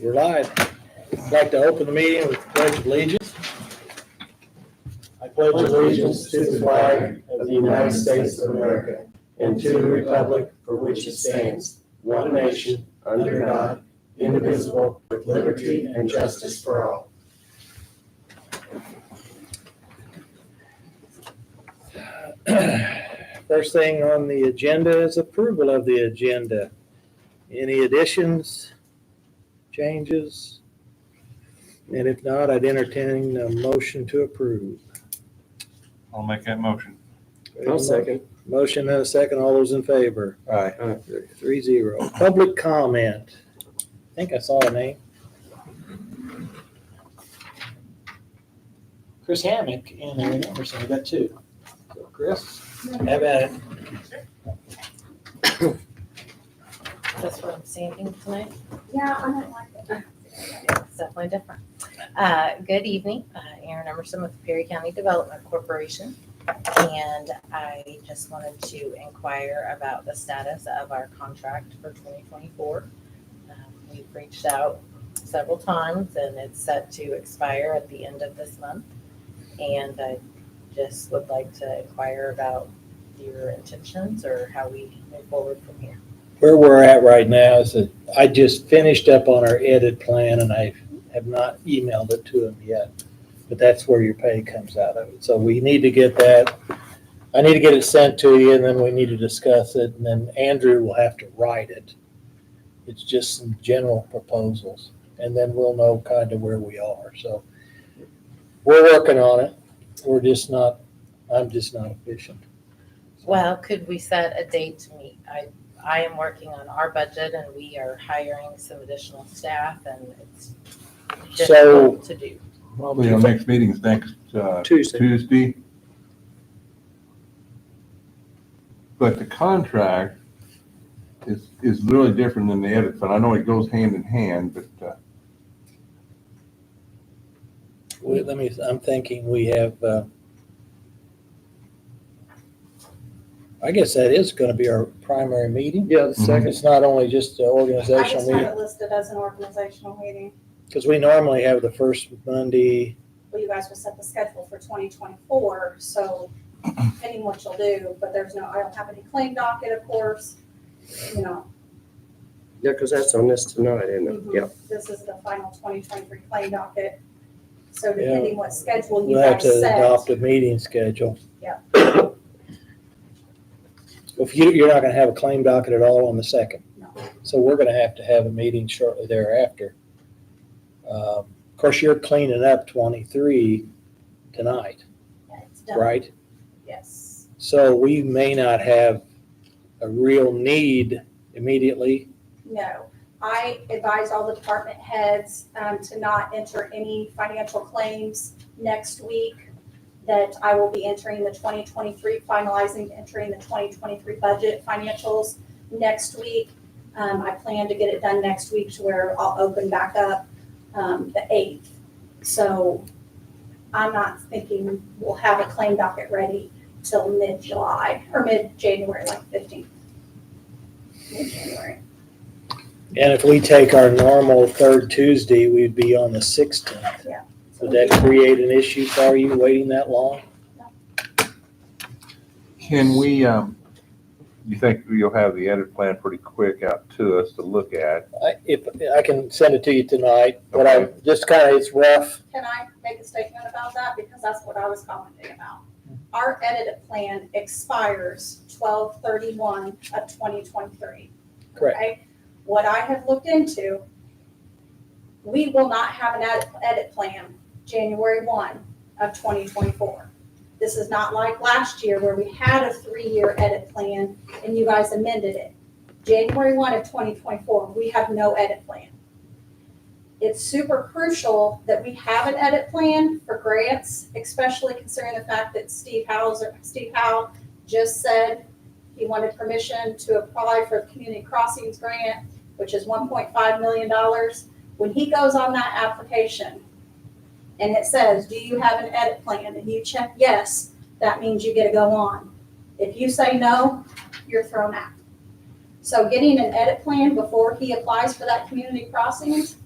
We're live. I'd like to open the meeting with the Pledge of Allegiance. I pledge Allegiance to the flag of the United States of America and to the republic for which it stands, one nation, under God, indivisible, with liberty and justice for all. First thing on the agenda is approval of the agenda. Any additions, changes? And if not, I'd entertain a motion to approve. I'll make that motion. I'll second. Motion and a second. All those in favor? Aye. 3-0. Public comment. I think I saw a name. Chris Hammock and Aaron Emerson. We got two. So Chris, have at it. That's what I'm seeing tonight. Yeah, I don't like it. It's definitely different. Good evening, Erin Emerson with the Perry County Development Corporation. And I just wanted to inquire about the status of our contract for 2024. We've reached out several times and it's set to expire at the end of this month. And I just would like to inquire about your intentions or how we move forward from here. Where we're at right now is that I just finished up on our edit plan and I have not emailed it to them yet. But that's where your pay comes out of it. So we need to get that. I need to get it sent to you and then we need to discuss it. And then Andrew will have to write it. It's just some general proposals. And then we'll know kind of where we are. So we're working on it. I'm just not efficient. Well, could we set a date to meet? I am working on our budget and we are hiring some additional staff and it's difficult to do. Probably our next meeting's next Tuesday. But the contract is really different than the edit fund. I know it goes hand in hand, but I'm thinking we have, I guess that is going to be our primary meeting. Yeah, the second. It's not only just an I organizational just have meeting, it listed as an organizational meeting. because we normally have the first Monday. Well, you guys will set the schedule for 2024, so depending what you'll do, but I don't have any claim docket, of course, Yeah, because that's on this tonight, isn't it? Mhm. Yeah. This is the final 2023 claim docket. So depending what schedule you We'll have guys to set. adopt a meeting schedule. Yeah. If you're not going to have a claim docket at all on the second. No. So we're going to have a meeting shortly thereafter. Of course, you're cleaning up 23 tonight, It's done. right? Yes. So we may not have a real need immediately. No. I advise all the department heads to not enter any financial claims next week, that I will be entering the 2023, entering the 2023 budget financials next week. I plan to get it done next week to where I'll open back up the 8th. So I'm not thinking we'll have a claim docket ready till mid-July or mid-January, like 15th. Mid-January. And if we take our normal third Tuesday, we'd be on the 16th. Yeah. Would that create an issue for you waiting that long? can we, you think you'll have the edit plan pretty quick out to us to look at? If I can send it to you tonight, but I just kind of, it's rough. Can I make a statement about that? Because that's what I was commenting about. Our edited plan expires 12/31 of 2023. Correct. Okay? What I have looked into, we will not have an edit plan January 1 of 2024. This is not like last year where we had a 3-year edit plan and you guys amended it. January 1 of 2024, we have no edit plan. It's super crucial that we have an edit plan for grants, especially considering the fact that Steve Howe just said he wanted permission to apply for the Community Crossings grant, which is $1.5 million. When he goes on that application and it says, do you have an edit plan? And you check yes, that means you get to go on. If you say no, you're thrown out. So getting an edit plan before he applies for that Community Crossings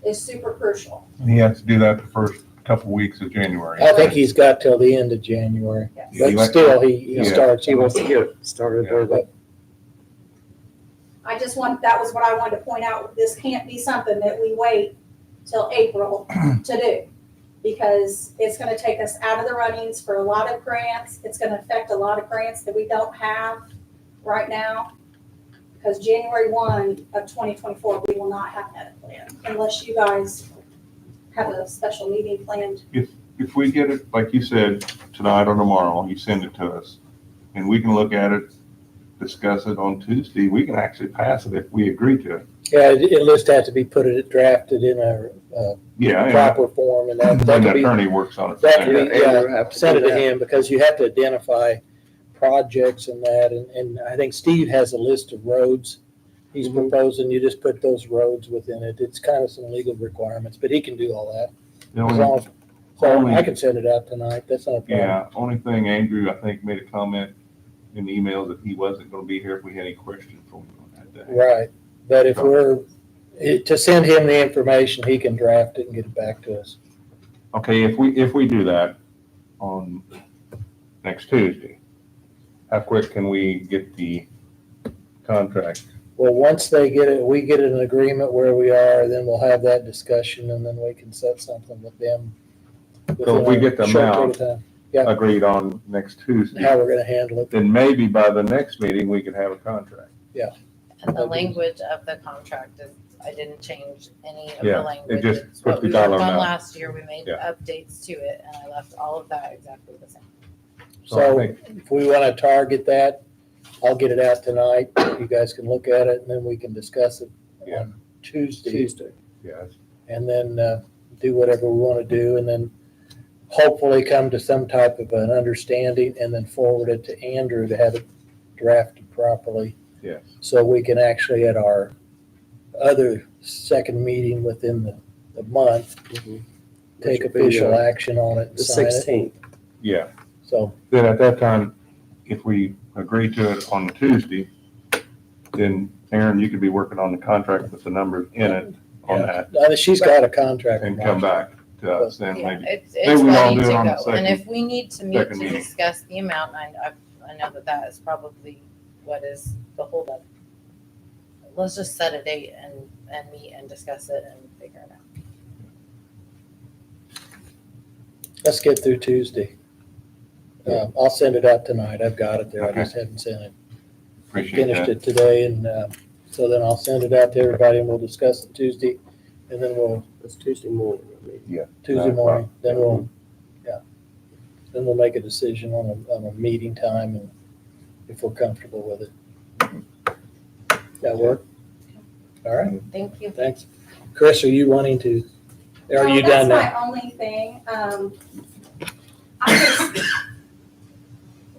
is super crucial. He has to do that the first couple weeks of January. I think he's got till the end of January, Yes. Yeah, but still, he Yeah. starts. He wants to get it started Yeah. early. That was what I wanted to point out. This can't be something that we wait till April to do. Because it's gonna take us out of the runnings for a lot of grants. It's gonna affect a lot of grants that we don't have right now. Because January 1 of 2024, we will not have an edit plan unless you guys have a special meeting planned. If we get it, like you said, tonight or tomorrow, you send it to us, and we can look at it, discuss it on Tuesday, we can actually pass it if we agree to it. Yeah, it just has to be drafted in a Yeah, proper form, and that and could the be, attorney works on it. that could be, Andrew have to send it do to that. him, because you have to identify projects and that, and I think Steve has a list of roads he's Mhm. proposing. You just put those roads within it. It's kind of some legal requirements, but he can do all that. The As only- long as, so only- I can send it out tonight. That's not a problem. Yeah, only thing, Andrew, I think, made a comment in the email that he wasn't gonna be here if we had any questions for him on that day. Right, but if to send him the information, he can draft it and get it back to us. Okay, if we do that on next Tuesday, how quick can we get the contract? Well, once they get it, we get an agreement where we are, then we'll have that discussion, and then we can set something with them. So if we get the within a short amount- period of time. Yeah. Agreed on next Tuesday, How we're gonna handle it. then maybe by the next meeting, we could have a contract. And the language of the contract is, I didn't change any of Yeah, the language. just It's put what the we worked dollar on amount. last year. We made Yeah. updates to it, and I left all of that exactly the same. So I So think, if we wanna target that, I'll get it out tonight. You guys can look at it, and then we can discuss it Yeah. on Tuesday. yes, And then do whatever we wanna do, and then hopefully come to some type of an understanding, and then forward it to Andrew to have it drafted properly. yes. So we can actually, at our other second meeting within the month, Mhm. take Which will be, official action on it and The sign it. 16th. Yeah, So, then at that time, if we agree to it on Tuesday, then Aaron, you could be working on the contract with the numbers in it on that she's got a contract. and come back to us then Yeah, maybe. it's Maybe we all ready do it to on the go. second- And if we need to meet second to meeting. discuss the amount, I know that is probably what is the holdup. Let's just set a date and meet and discuss it and figure it out. Let's get through Tuesday. I'll send it out tonight. I've got it there. I Okay. just haven't sent it. Appreciate Finished that. it today, and so then I'll send it out to everybody, and we'll discuss it Tuesday. And then That's Tuesday morning. I mean. Tuesday morning, then we'll make a decision on a meeting time, and if we're comfortable with it. That work? All right, Thank you. thanks. Chris, are you wanting to, are No, you done now? That's my only thing. I just,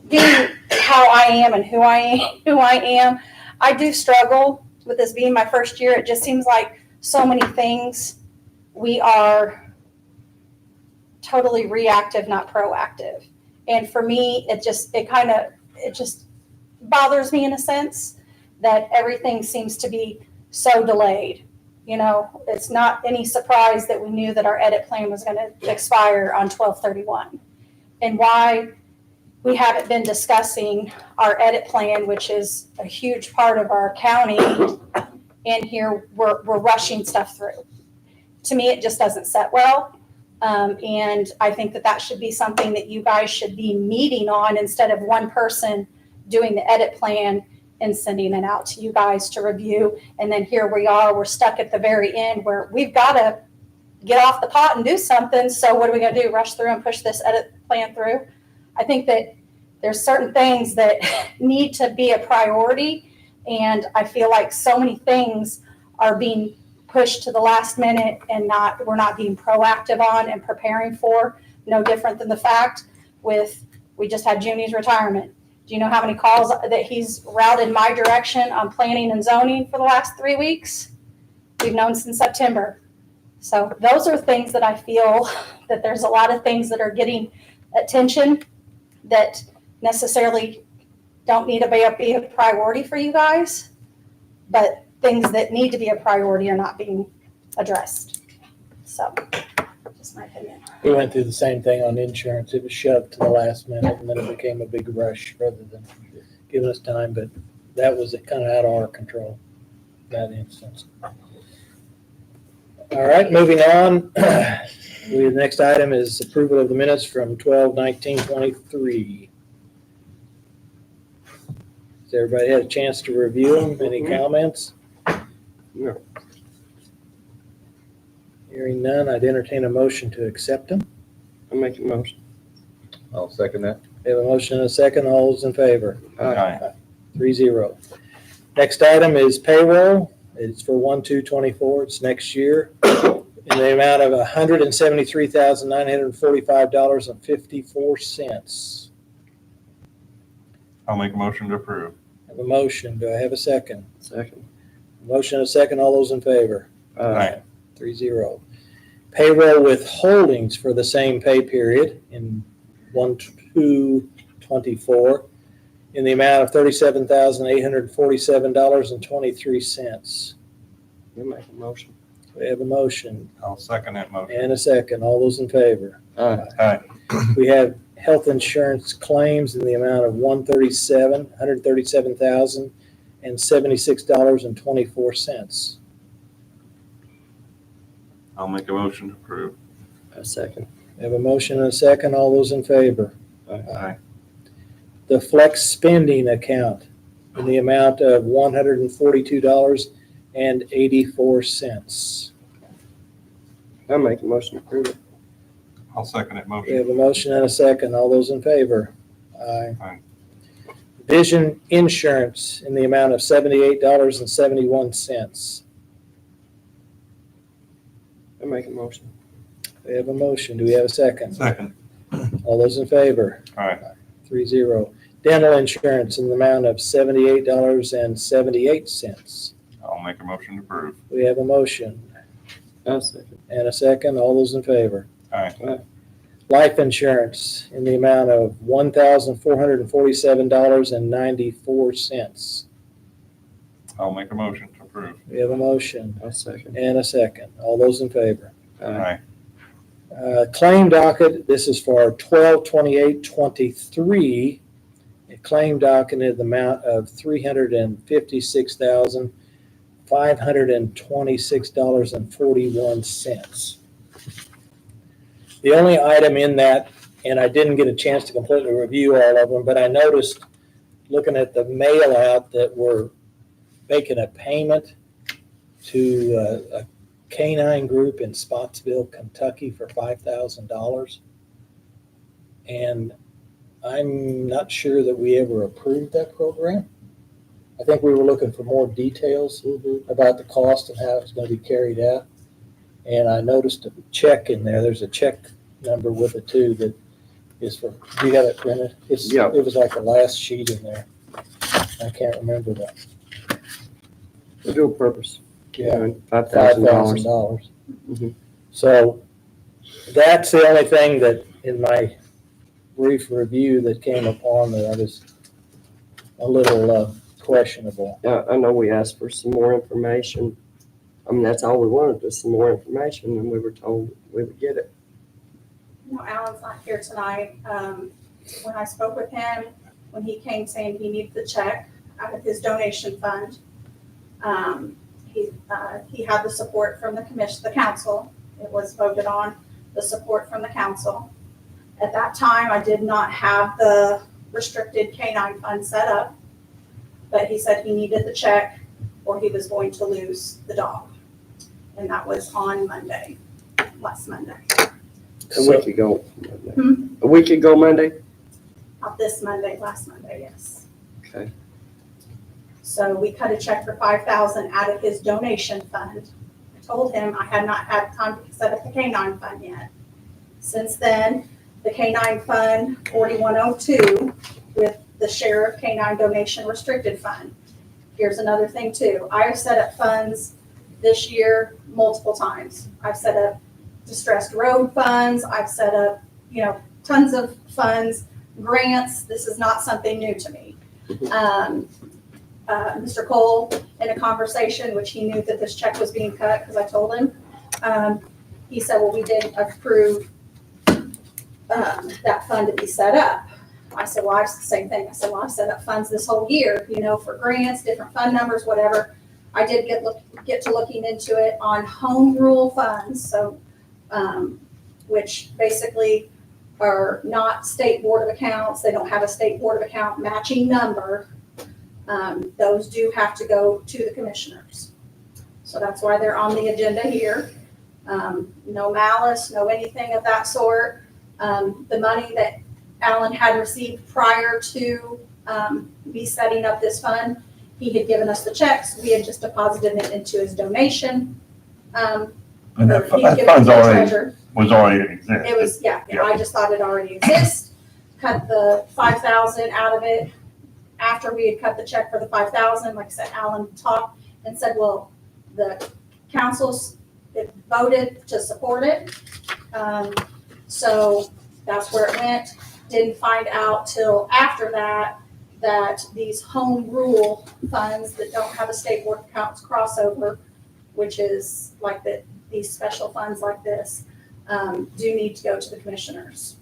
being how I am and who I am, I do struggle with this being my first year. It just seems like so many things, we are totally reactive, not proactive. And for me, it just bothers me in a sense that everything seems to be so delayed. You know, it's not any surprise that we knew that our edit plan was going to expire on 12/31. And why we haven't been discussing our edit plan, which is a huge part of our county, and here we're rushing stuff through. To me, it just doesn't set well. And I think that should be something that you guys should be meeting on instead of one person doing the edit plan and sending it out to you guys to review. And then here we are, we're stuck at the very end where we've got to get off the pot and do something. So what are we going to do? Rush through and push this edit plan through? I think that there's certain things that need to be a priority. And I feel like so many things are being pushed to the last minute and we're not being proactive on and preparing for. No different than the fact we just had Junie's retirement. Do you know how many calls that he's routed my direction on planning and zoning for the last 3 weeks? We've known since September. So those are things that I feel that there's a lot of things that are getting attention that necessarily don't need to be a priority for you guys, but things that need to be a priority are not being addressed. So, just my opinion. We went through the same thing on insurance. It was shoved to the last minute and then it became a big rush rather than giving us time, but that was kind of out of our control, that instance. All right, moving on. The next item is approval of the minutes from 12/19/23. Has everybody had a chance to review them? Any comments? No. Hearing none, I'd entertain a motion to accept them. I'll make a motion. I'll second that. We have a motion and a second. All those in favor? Aye. 3-0. Next item is payroll. It's for 1/2/24. It's next year. In the amount of $173,945.54. I'll make a motion to approve. I have a motion. Do I have a second? Second. Motion and a second. All those in favor? Aye. 3-0. Payroll withholdings for the same pay period in 1/2/24 in the amount of $37,847.23. I'll make a motion. We have a motion I'll second that motion. and a second. All those in favor? Aye. Aye. We have health insurance claims in the amount of $137,076.24. I'll make a motion to approve. A second. We have a motion and a second. All those in favor? Aye. The flex spending account in the amount of $142.84. I'll make a motion to approve it. I'll second that We motion. have a motion and a second. All those in favor? Aye. Aye. Vision insurance in the amount of $78.71. I'll make a motion. We have a motion. Do we have a second? Second. All those in favor? Aye. 3-0. Dental insurance in the amount of $78.78. I'll make a motion to approve. We have a motion I'll second. and a second. All those in favor? Aye. Life insurance in the amount of $1,447.94. I'll make a motion to approve. We have a motion I'll second. and a second. All those in favor? Aye. Claim docket, this is for 12/28/23. A claim docket in the amount of $356,526.41. The only item in that, and I didn't get a chance to completely review all of them, but I noticed looking at the mail out that we're making a payment to a canine group in Spotsville, Kentucky for $5,000. And I'm not sure that we ever approved that program. I think we were looking for more details about the cost and how it's going to be carried out. And I noticed a check in there. There's a check number with it too that is for, do you have it printed? Yeah. It was like the last sheet in there. I can't remember that. For dual purpose. Yeah. $5,000. $5,000. Mhm. So that's the only thing that in my brief review that came upon that I was a little questionable. I know we asked for some more information. I mean, that's all we wanted, was some more information, and we were told we would get it. No, Alan's not here tonight. When I spoke with him, when he came saying he needed the check out of his donation fund, he had the support from the council. It was voted on, the support from the council. At that time, I did not have the restricted canine fund set up, but he said he needed the check or he was going to lose the dog. And that was on Monday, last Monday. A week ago. Hmm? A week ago Monday? Not this Monday, last Monday, yes. Okay. So we cut a check for $5,000 out of his donation fund. I told him I had not had time to set up the canine fund yet. Since then, the canine fund 4102 with the sheriff canine donation restricted fund. Here's another thing too. I have set up funds this year multiple times. I've set up distressed road funds. I've set up, tons of funds, grants. This is not something new to me. Mr. Cole, in a conversation, which he knew that this check was being cut because I told him, he said, well, we didn't approve that fund to be set up. I said, well, it's the same thing. I said, well, I've set up funds this whole year, you know, for grants, different fund numbers, whatever. I did get to looking into it on home rule funds, so, which basically are not state board of accounts. They don't have a state board of account matching number. Those do have to go to the commissioners. So that's why they're on the agenda here. No malice, no anything of that sort. The money that Alan had received prior to me setting up this fund, he had given us the checks. We had just deposited it into his donation. And that He had given it fund's to the already, treasurer. was already existed. It was, yeah, I just thought it already exists. Cut the 5,000 out of it. After we had cut the check for the 5,000, like I said, Alan talked and said, well, the councils voted to support it. So that's where it went. Didn't find out till after that these home rule funds that don't have a state board of accounts crossover, which is like these special funds like this, do need to go to the commissioners.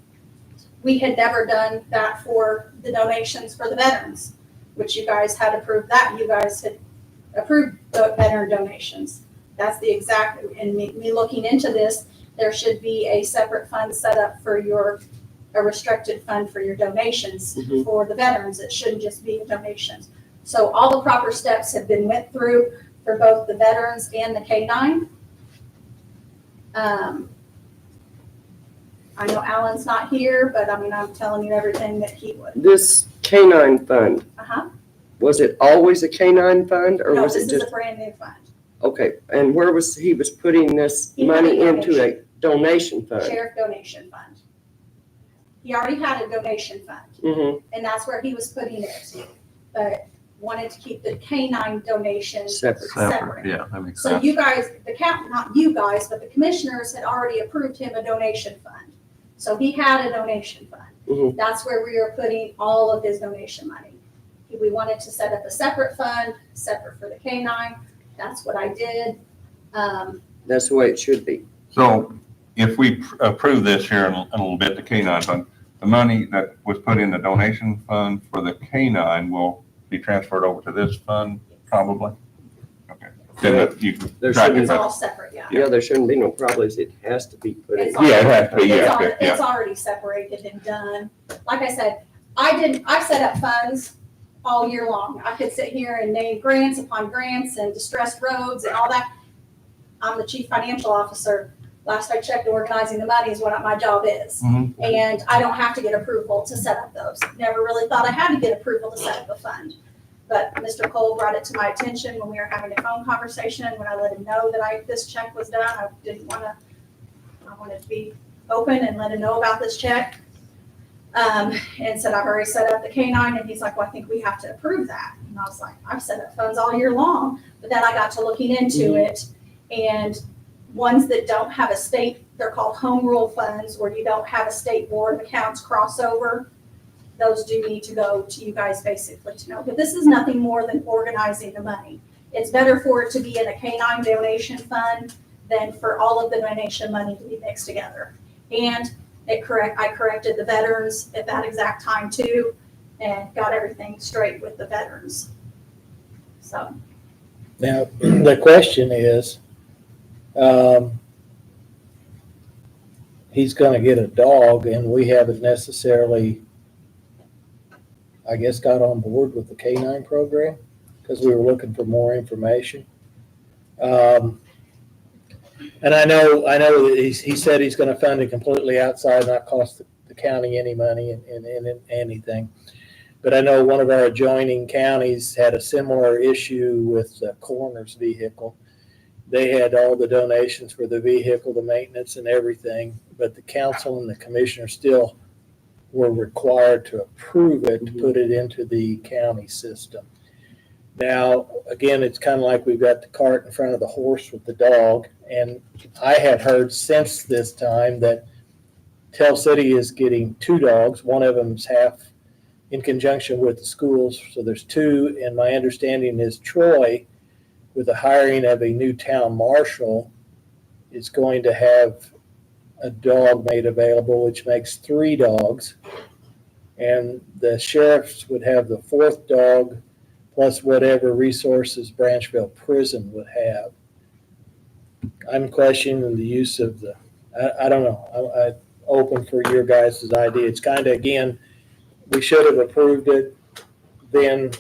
We had never done that for the donations for the veterans, which you guys had approved that. You guys had approved the veteran donations. That's the exact, and me looking into this, there should be a separate fund set up for a restricted fund for your donations for the veterans. It shouldn't just be donations. So all the proper steps have been went through for both the veterans and the K-9. I know Alan's not here, but I mean, I'm telling you everything that he would. This K-9 fund, Uh-huh. was it always a K-9 fund or No, was this it is just, a brand new fund. okay, and where was, he was putting this He had money a into a donation fund? Sheriff donation fund. He already had a donation fund, Mm-hmm, and that's where he was putting it, but wanted to keep the K-9 donation separate. separate. Yeah, that makes So sense. you guys, not you guys, but the commissioners had already approved him a donation fund. So he had a donation fund. Mhm. That's where we are putting all of his donation money. We wanted to set up a separate fund, separate for the K-9. That's what I did. That's the way it should be. So if we approve this here in a little bit, the K-9 fund, the money that was put in the donation fund for the K-9 will be transferred over to this fund, probably? Okay. Then you can There track shouldn't- it, It's but- all separate, yeah. Yeah, there shouldn't be no problems. It has to be put in. It's all- Yeah, it has to be, yeah, okay, yeah. It's already separated and done. Like I said, I set up funds all year long. I could sit here and name grants upon grants and distressed roads and all that. I'm the chief financial officer. Last I checked, organizing the money is what my job is. Mhm. And I don't have to get approval to set up those. Never really thought I had to get approval to set up a fund. But Mr. Cole brought it to my attention when we were having a phone conversation, when I let him know that this check was done. I wanted to be open and let him know about this check. And said, I've already set up the K-9, and he's like, well, I think we have to approve that. And I was like, I've set up funds all year long, but then I got to looking into it, and ones that don't have a state, they're called home rule funds, where you don't have a state board of accounts crossover, those do need to go to you guys basically to know. But this is nothing more than organizing the money. It's better for it to be in a K-9 donation fund than for all of the donation money to be mixed together. And I corrected the veterans at that exact time too, and got everything straight with the veterans. So, Now, the question is, he's gonna get a dog and we haven't necessarily, I guess, got on board with the K-9 program because we were looking for more information. And I know that he said he's gonna fund it completely outside, not cost the county any money in anything. But I know one of our adjoining counties had a similar issue with the coroner's vehicle. They had all the donations for the vehicle, the maintenance and everything, but the council and the commissioner still were required to approve it, to put it into the county system. Now, again, it's kind of like we've got the cart in front of the horse with the dog. And I had heard since this time that Tell City is getting 2 dogs. One of them's half in conjunction with the schools. So there's 2. And my understanding is Troy, with the hiring of a new town marshal, is going to have a dog made available, which makes 3 dogs. And the sheriffs would have the 4th dog plus whatever resources Branchville Prison would have. I'm questioning the use of I don't know. I'm open for your guys' idea. It's kind of, again, we should have approved it, then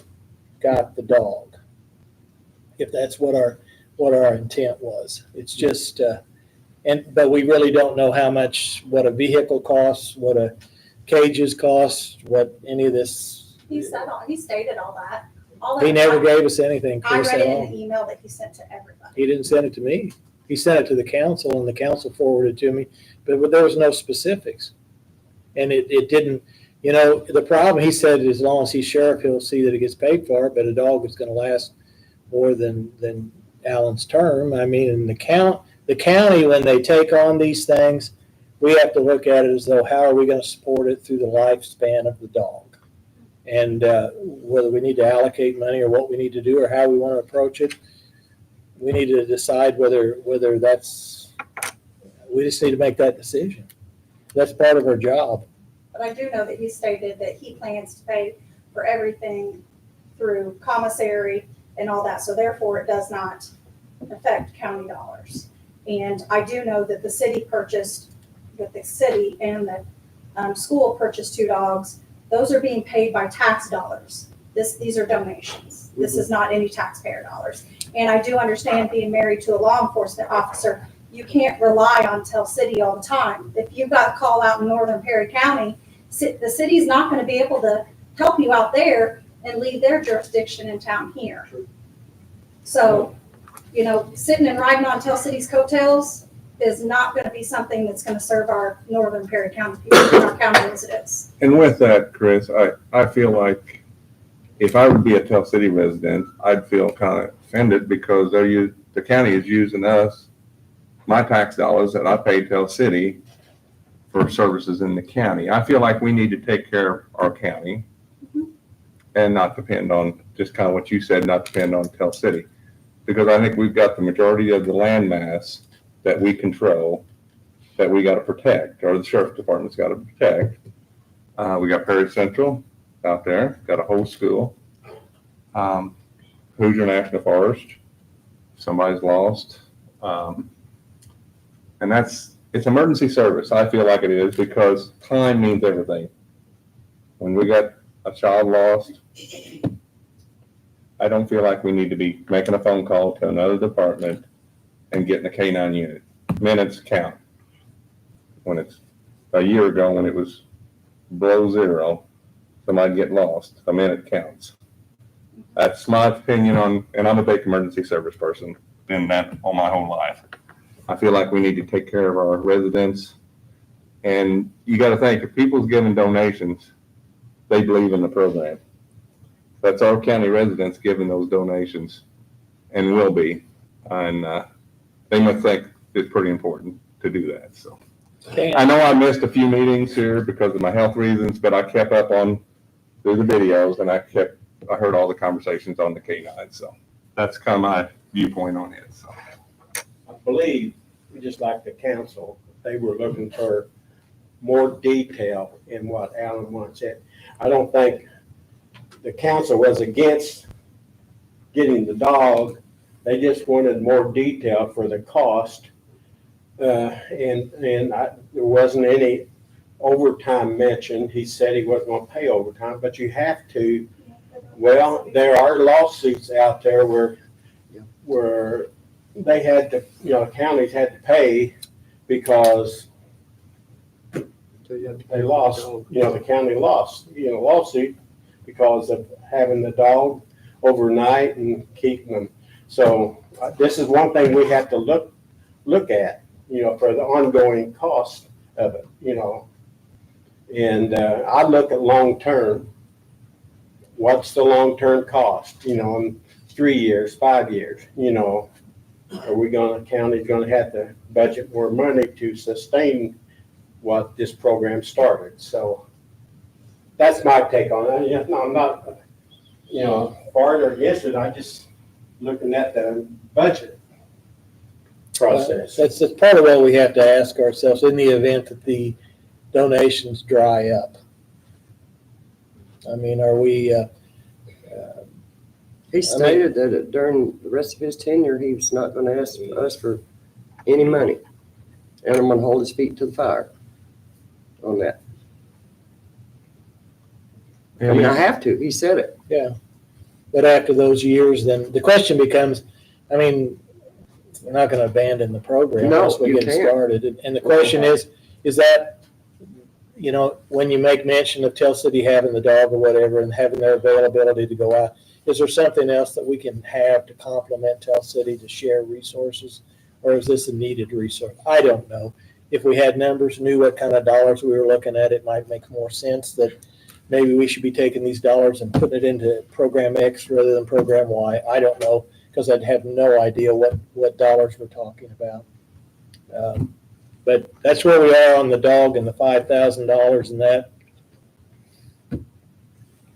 got the dog. If that's what our intent was. It's just, but we really don't know how much, what a vehicle costs, what a cages cost, what any of this. He stated all that. All He that- never gave us anything, I Chris, read at it in all. the email that he sent to everybody. He didn't send it to me. He sent it to the council and the council forwarded it to me, but there was no specifics. And it didn't, the problem, he said, as long as he's sheriff, he'll see that it gets paid for, but a dog is gonna last more than Alan's term. I mean, in the county, when they take on these things, we have to look at it as though, how are we gonna support it through the lifespan of the dog? And whether we need to allocate money or what we need to do or how we wanna approach it, we need to decide whether we just need to make that decision. That's part of our job. But I do know that he stated that he plans to pay for everything through commissary and all that, so therefore it does not affect county dollars. And I do know that the city and the school purchased 2 dogs. Those are being paid by tax dollars. These are donations. This is not any taxpayer dollars. And I do understand, being married to a law enforcement officer, you can't rely on Tell City all the time. If you've got a call out in northern Perry County, the city's not going to be able to help you out there and leave their jurisdiction in town here. So, sitting and riding on Tell City's coattails is not going to be something that's going to serve our northern Perry County people and our county residents. And with that, Chris, I feel like if I would be a Tell City resident, I'd feel kind of offended because the county is using us, my tax dollars that I pay Tell City for services in the county. I feel like we need to take care of our county and not depend on, just kind of what you said, not depend on Tell City. Because I think we've got the majority of the land mass that we control that we got to protect, or the sheriff's department's got to protect. We got Perry Central out there, got a whole school. Hoosier National Forest, somebody's lost. And it's emergency service. I feel like it is because time means everything. When we got a child lost, I don't feel like we need to be making a phone call to another department and getting a K-9 unit. Minutes count. When it's a year ago, when it was below 0, somebody get lost, a minute counts. That's my opinion and I'm a big emergency service person, been that all my whole life. I feel like we need to take care of our residents. And you got to think, if people's giving donations, they believe in the program. That's our county residents giving those donations and will be. And they must think it's pretty important to do that. So I know I missed a few meetings here because of my health reasons, but I kept up on through the videos and I heard all the conversations on the K-9. So that's kind of my viewpoint on it. So I believe, just like the council, they were looking for more detail in what Alan once said. I don't think the council was against getting the dog. They just wanted more detail for the cost. There wasn't any overtime mentioned. He said he wasn't going to pay overtime, but you have to. Well, there are lawsuits out there where they had to, counties had to pay because they lost, the county lost, lawsuit because of having the dog overnight and keeping them. So this is one thing we have to look at, for the ongoing cost of it, And I look at long-term. What's the long-term cost, in 3 years, 5 years, Are county's gonna have to budget more money to sustain what this program started? So that's my take on it. I'm not, for it or against it. I just looking at the budget. process. That's part of what we have to ask ourselves in the event that the donations dry up. I mean, are we, He stated that during the rest of his tenure, he was not gonna ask us for any money. And I'm gonna hold his feet to the fire on that. I mean, I have to, he said it. but after those years, then the question becomes, I mean, we're not gonna abandon the program No, once we you get can't. started. And the question is that, you know, when you make mention of Tell City having the dog or whatever and having their availability to go out, is there something else that we can have to complement Tell City to share resources? Or is this a needed resource? I don't know. If we had numbers, knew what kind of dollars we were looking at, it might make more sense that maybe we should be taking these dollars and putting it into program X rather than program Y. I don't know, because I'd have no idea what dollars we're talking about. But that's where we are on the dog and the $5,000 and that.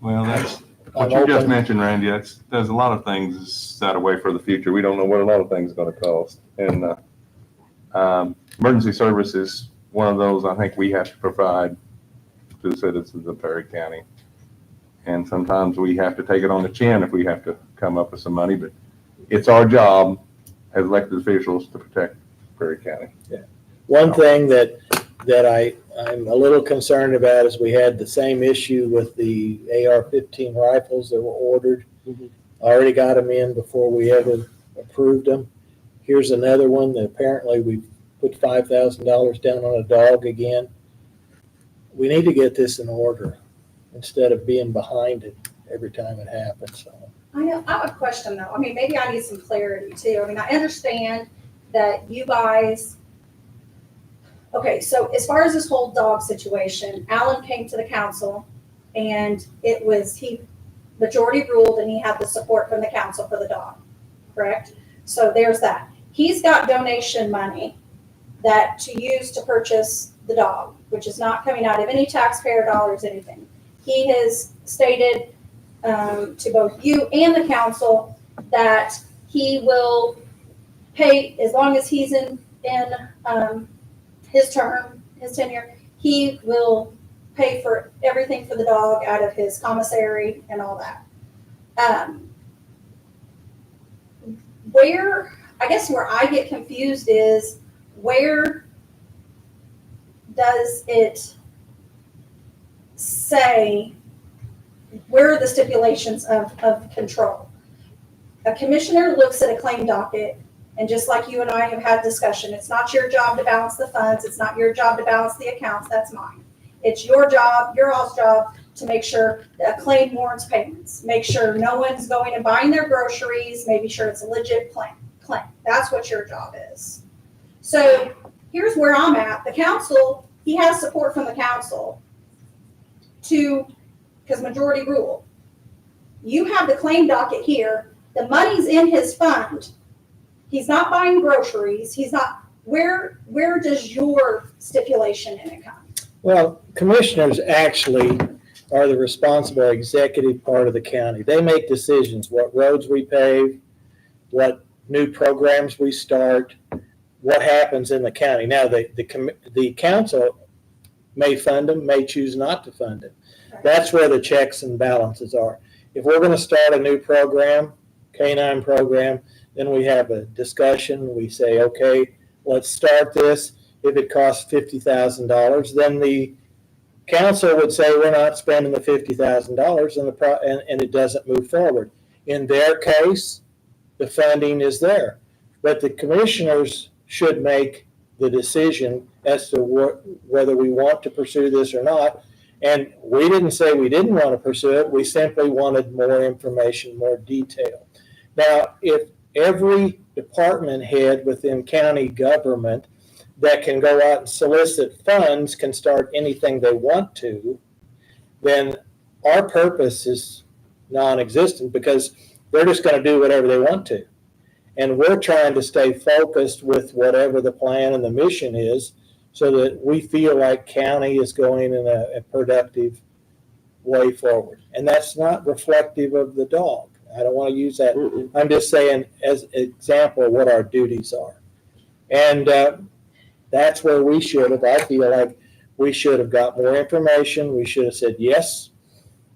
Well, that's, what I'm you just open. mentioned, Randy, there's a lot of things that are way for the future. We don't know what a lot of things are gonna cost. And, emergency services, one of those I think we have to provide to the citizens of Perry County. And sometimes we have to take it on the chin if we have to come up with some money, but it's our job as elected officials to protect Perry County. One thing that I'm a little concerned about is we had the same issue with the AR-15 rifles that were ordered. Mhm. Already got them in before we ever approved them. Here's another one that apparently we put $5,000 down on a dog again. We need to get this in order instead of being behind it every time it happens. So, I have a question though. I mean, maybe I need some clarity too. I mean, I understand that you guys, okay, so as far as this whole dog situation, Alan came to the council and he majority ruled and he had the support from the council for the dog, correct? So there's that. He's got donation money to use to purchase the dog, which is not coming out of any taxpayer dollars, anything. He has stated to both you and the council that he will pay, as long as he's in his term, his tenure, he will pay for everything for the dog out of his commissary and all that. Where I get confused is, where does it say, where are the stipulations of control? A commissioner looks at a claim docket, and just like you and I have had discussion, it's not your job to balance the funds, it's not your job to balance the accounts, that's mine. It's your job, your all's job, to make sure that a claim warrants payments, make sure no one's going and buying their groceries, make sure it's a legit claim. That's what your job is. So here's where I'm at. The council, he has support from the council because majority rule. You have the claim docket here. The money's in his fund. He's not buying groceries. He's not, where does your stipulation in it come? well, commissioners actually are the responsible executive part of the county. They make decisions, what roads we pave, what new programs we start, what happens in the county. Now, the council may fund them, may choose not to fund it. That's where the checks and balances are. If we're going to start a new program, canine program, then we have a discussion. We say, okay, let's start this. If it costs $50,000, then the council would say we're not spending the $50,000 and it doesn't move forward. In their case, the funding is there, but the commissioners should make the decision as to whether we want to pursue this or not. And we didn't say we didn't want to pursue it. We simply wanted more information, more detail. Now, if every department head within county government that can go out and solicit funds can start anything they want to, then our purpose is non-existent because they're just going to do whatever they want to. And we're trying to stay focused with whatever the plan and the mission is so that we feel like county is going in a productive way forward. And that's not reflective of the dog. I don't want to use that. I'm just saying as an example what our duties are. And that's where we should have, I feel like we should have got more information. We should have said, yes,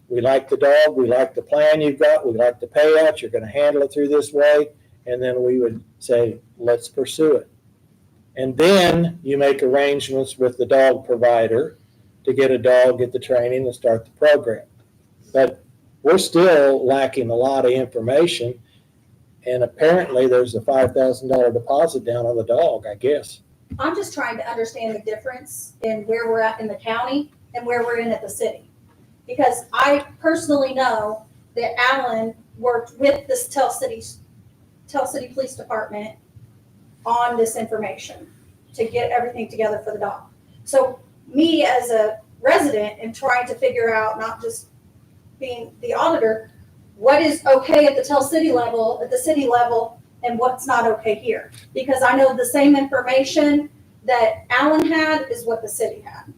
we like the dog, we like the plan you've got, we like the payout, you're gonna handle it through this way. And then we would say, let's pursue it. And then you make arrangements with the dog provider to get a dog, get the training, and start the program. But we're still lacking a lot of information. And apparently there's a $5,000 deposit down on the dog, I guess. I'm just trying to understand the difference in where we're at in the county and where we're in at the city. Because I personally know that Alan worked with this Tell City Police Department on this information to get everything together for the dog. So me as a resident am trying to figure out, not just being the auditor, what is okay at the Tell City level, at the city level, and what's not okay here. Because I know the same information that Alan had is what the city had.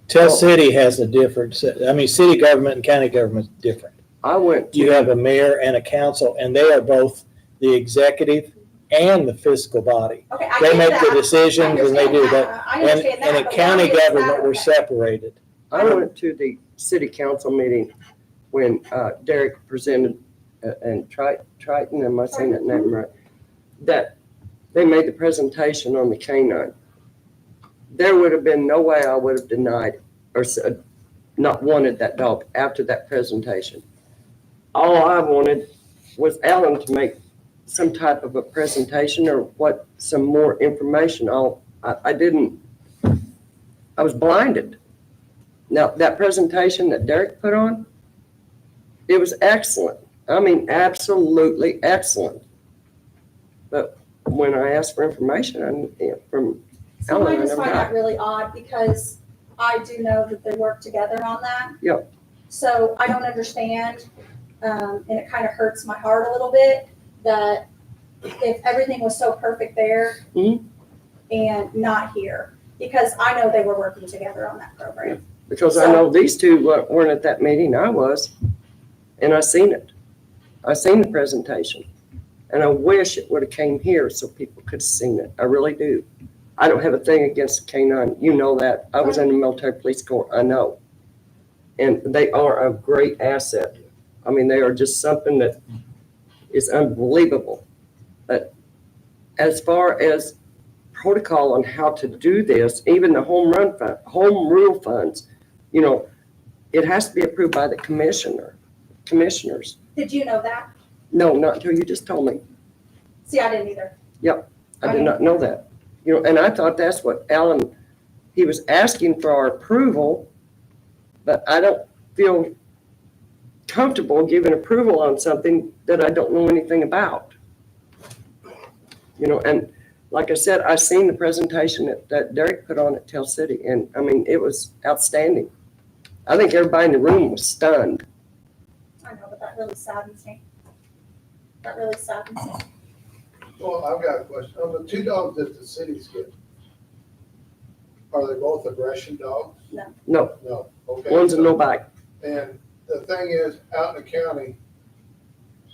Tell City has a different, city government and county government's different. I went You to, have a mayor and a council, and they are both the executive and the fiscal body. Okay, I They get make that. the decisions and they do that. I And, understand that. and in but county why is that government, we're okay? separated. I went to the city council meeting when Derek presented, and Triton, am I saying that name right? That they made the presentation on the canine. There would have been no way I would have denied or said, not wanted that dog after that presentation. All I wanted was Alan to make some type of a presentation or some more information. I didn't, I was blinded. Now, that presentation that Derek put on, it was excellent. I mean, absolutely excellent. But when I asked for information from So Alan, I I just never find got that really odd because I do know that they work together on that. Yep. So I don't understand, and it kind of hurts my heart a little bit that if everything was so perfect there Mhm. and not here, because I know they were working together on that program. because I know these two weren't at that meeting, I was, and I seen it. I seen the presentation, and I wish it would have came here so people could have seen it. I really do. I don't have a thing against the canine. You know that. I was in the military police corps. I know. And they are a great asset. I mean, they are just something that is unbelievable. But as far as protocol on how to do this, even the home rule funds, you know, it has to be approved by the commissioners. Did you know that? No, not until you just told me. See, I didn't either. I did not know that. You know, and I thought that's what Alan, he was asking for our approval, but I don't feel comfortable giving approval on something that I don't know anything about. You know, and like I said, I seen the presentation that Derek put on at Tell City, and I mean, it was outstanding. I think everybody in the room was stunned. I know, but that really saddens me. That really saddens me. Well, I've got a question. On the two dogs that the city's getting, are they both aggression dogs? No, No. Okay. one's a no bite. And the thing is, out in the county,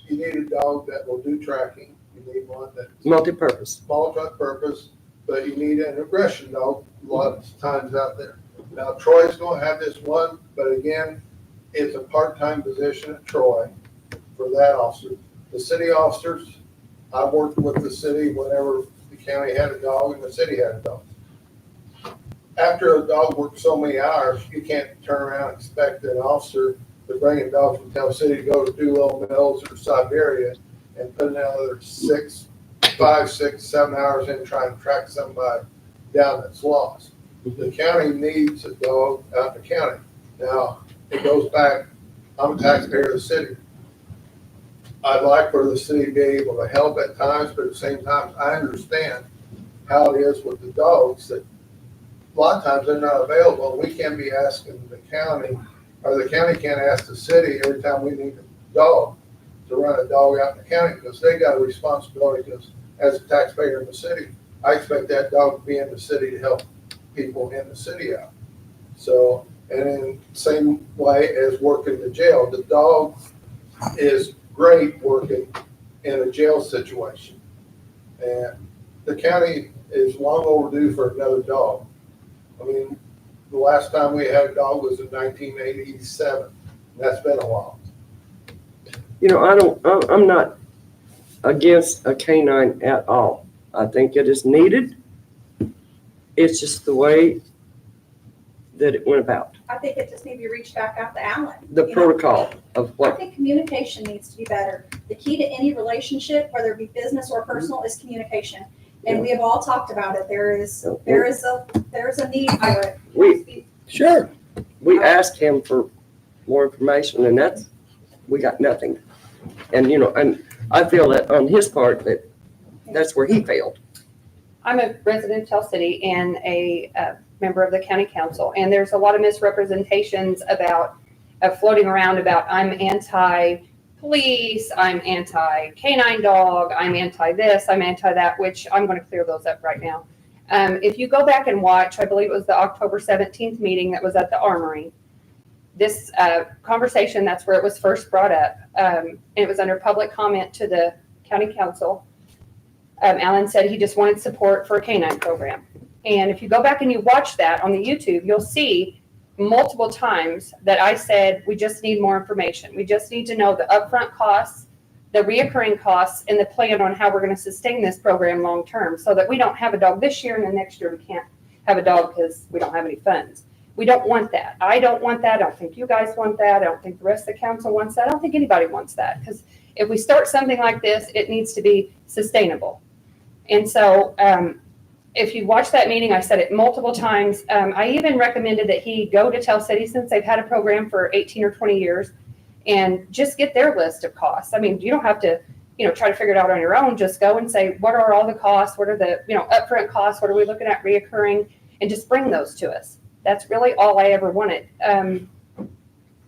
you need a dog that will do tracking. You need one that's Multi-purpose. multi-purpose, but you need an aggression dog a lot of times out there. Now, Troy's gonna have this one, but again, it's a part-time position at Troy for that officer. The city officers, I worked with the city whenever the county had a dog and the city had a dog. After a dog works so many hours, you can't turn around and expect an officer to bring a dog from Tell City to go to Doolittle Mills or Siberia and put another 5, 6, 7 hours in trying to track somebody down that's lost. The county needs a dog out in the county. Now, it goes back, I'm a taxpayer of the city. I'd like for the city to be able to help at times, but at the same time, I understand how it is with the dogs that a lot of times they're not available. We can't be asking the county, or the county can't ask the city every time we need a dog to run a dog out in the county because they got a responsibility because as a taxpayer in the city, I expect that dog to be in the city to help people in the city out. So, and in the same way as working the jail, the dog is great working in a jail situation. And the county is long overdue for another dog. I mean, the last time we had a dog was in 1987. That's been a while. You know, I'm not against a canine at all. I think it is needed. It's just the way that it went about, I think it just needs to be reached back out to Alan. the You know, protocol of I what, think communication needs to be better. The key to any relationship, whether it be business or personal, is communication. And we have all talked about it. There is a need for it. Sure. we asked him for more information and we got nothing. And, you know, and I feel that on his part, that's where he failed. I'm a resident of Tell City and a member of the county council, and there's a lot of misrepresentations about floating around about I'm anti-police, I'm anti-canine dog, I'm anti-this, I'm anti-that, which I'm going to clear those up right now. If you go back and watch, I believe it was the October 17th meeting that was at the Armory. This conversation, that's where it was first brought up. And it was under public comment to the county council. Alan said he just wanted support for a canine program. And if you go back and you watch that on the YouTube, you'll see multiple times that I said, we just need more information. We just need to know the upfront costs, the reoccurring costs, and the plan on how we're going to sustain this program long-term so that we don't have a dog this year and the next year we can't have a dog because we don't have any funds. We don't want that. I don't want that. I don't think you guys want that. I don't think the rest of the council wants that. I don't think anybody wants that because if we start something like this, it needs to be sustainable. And so if you watch that meeting, I said it multiple times. I even recommended that he go to Tell City since they've had a program for 18 or 20 years and just get their list of costs. I mean, you don't have to, try to figure it out on your own. Just go and say, what are all the costs? What are the, upfront costs? What are we looking at reoccurring? And just bring those to us. That's really all I ever wanted. And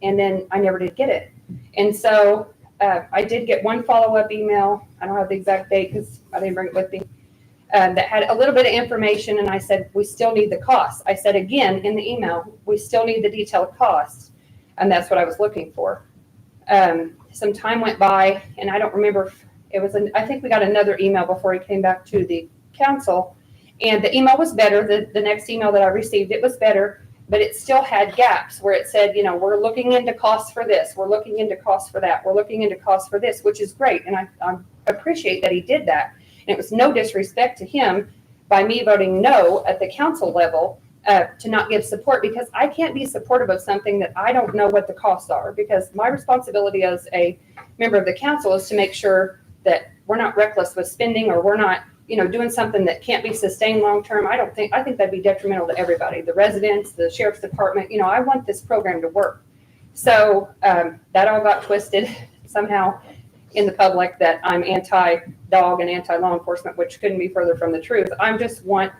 then I never did get it. And so I did get one follow-up email. I don't have the exact date because I didn't bring it with me. That had a little bit of information, and I said, we still need the costs. I said again in the email, we still need the detailed costs, and that's what I was looking for. Some time went by, and I don't remember if it was, I think we got another email before he came back to the council, and the email was better. The next email that I received, it was better, but it still had gaps where it said, we're looking into costs for this, we're looking into costs for that, we're looking into costs for this, which is great, and I appreciate that he did that. And it was no disrespect to him by me voting no at the council level to not give support because I can't be supportive of something that I don't know what the costs are because my responsibility as a member of the council is to make sure that we're not reckless with spending or we're not, doing something that can't be sustained long-term. I think that'd be detrimental to everybody, the residents, the sheriff's department. I want this program to work. So that all got twisted somehow in the public that I'm anti-dog and anti-law enforcement, which couldn't be further from the truth. I just want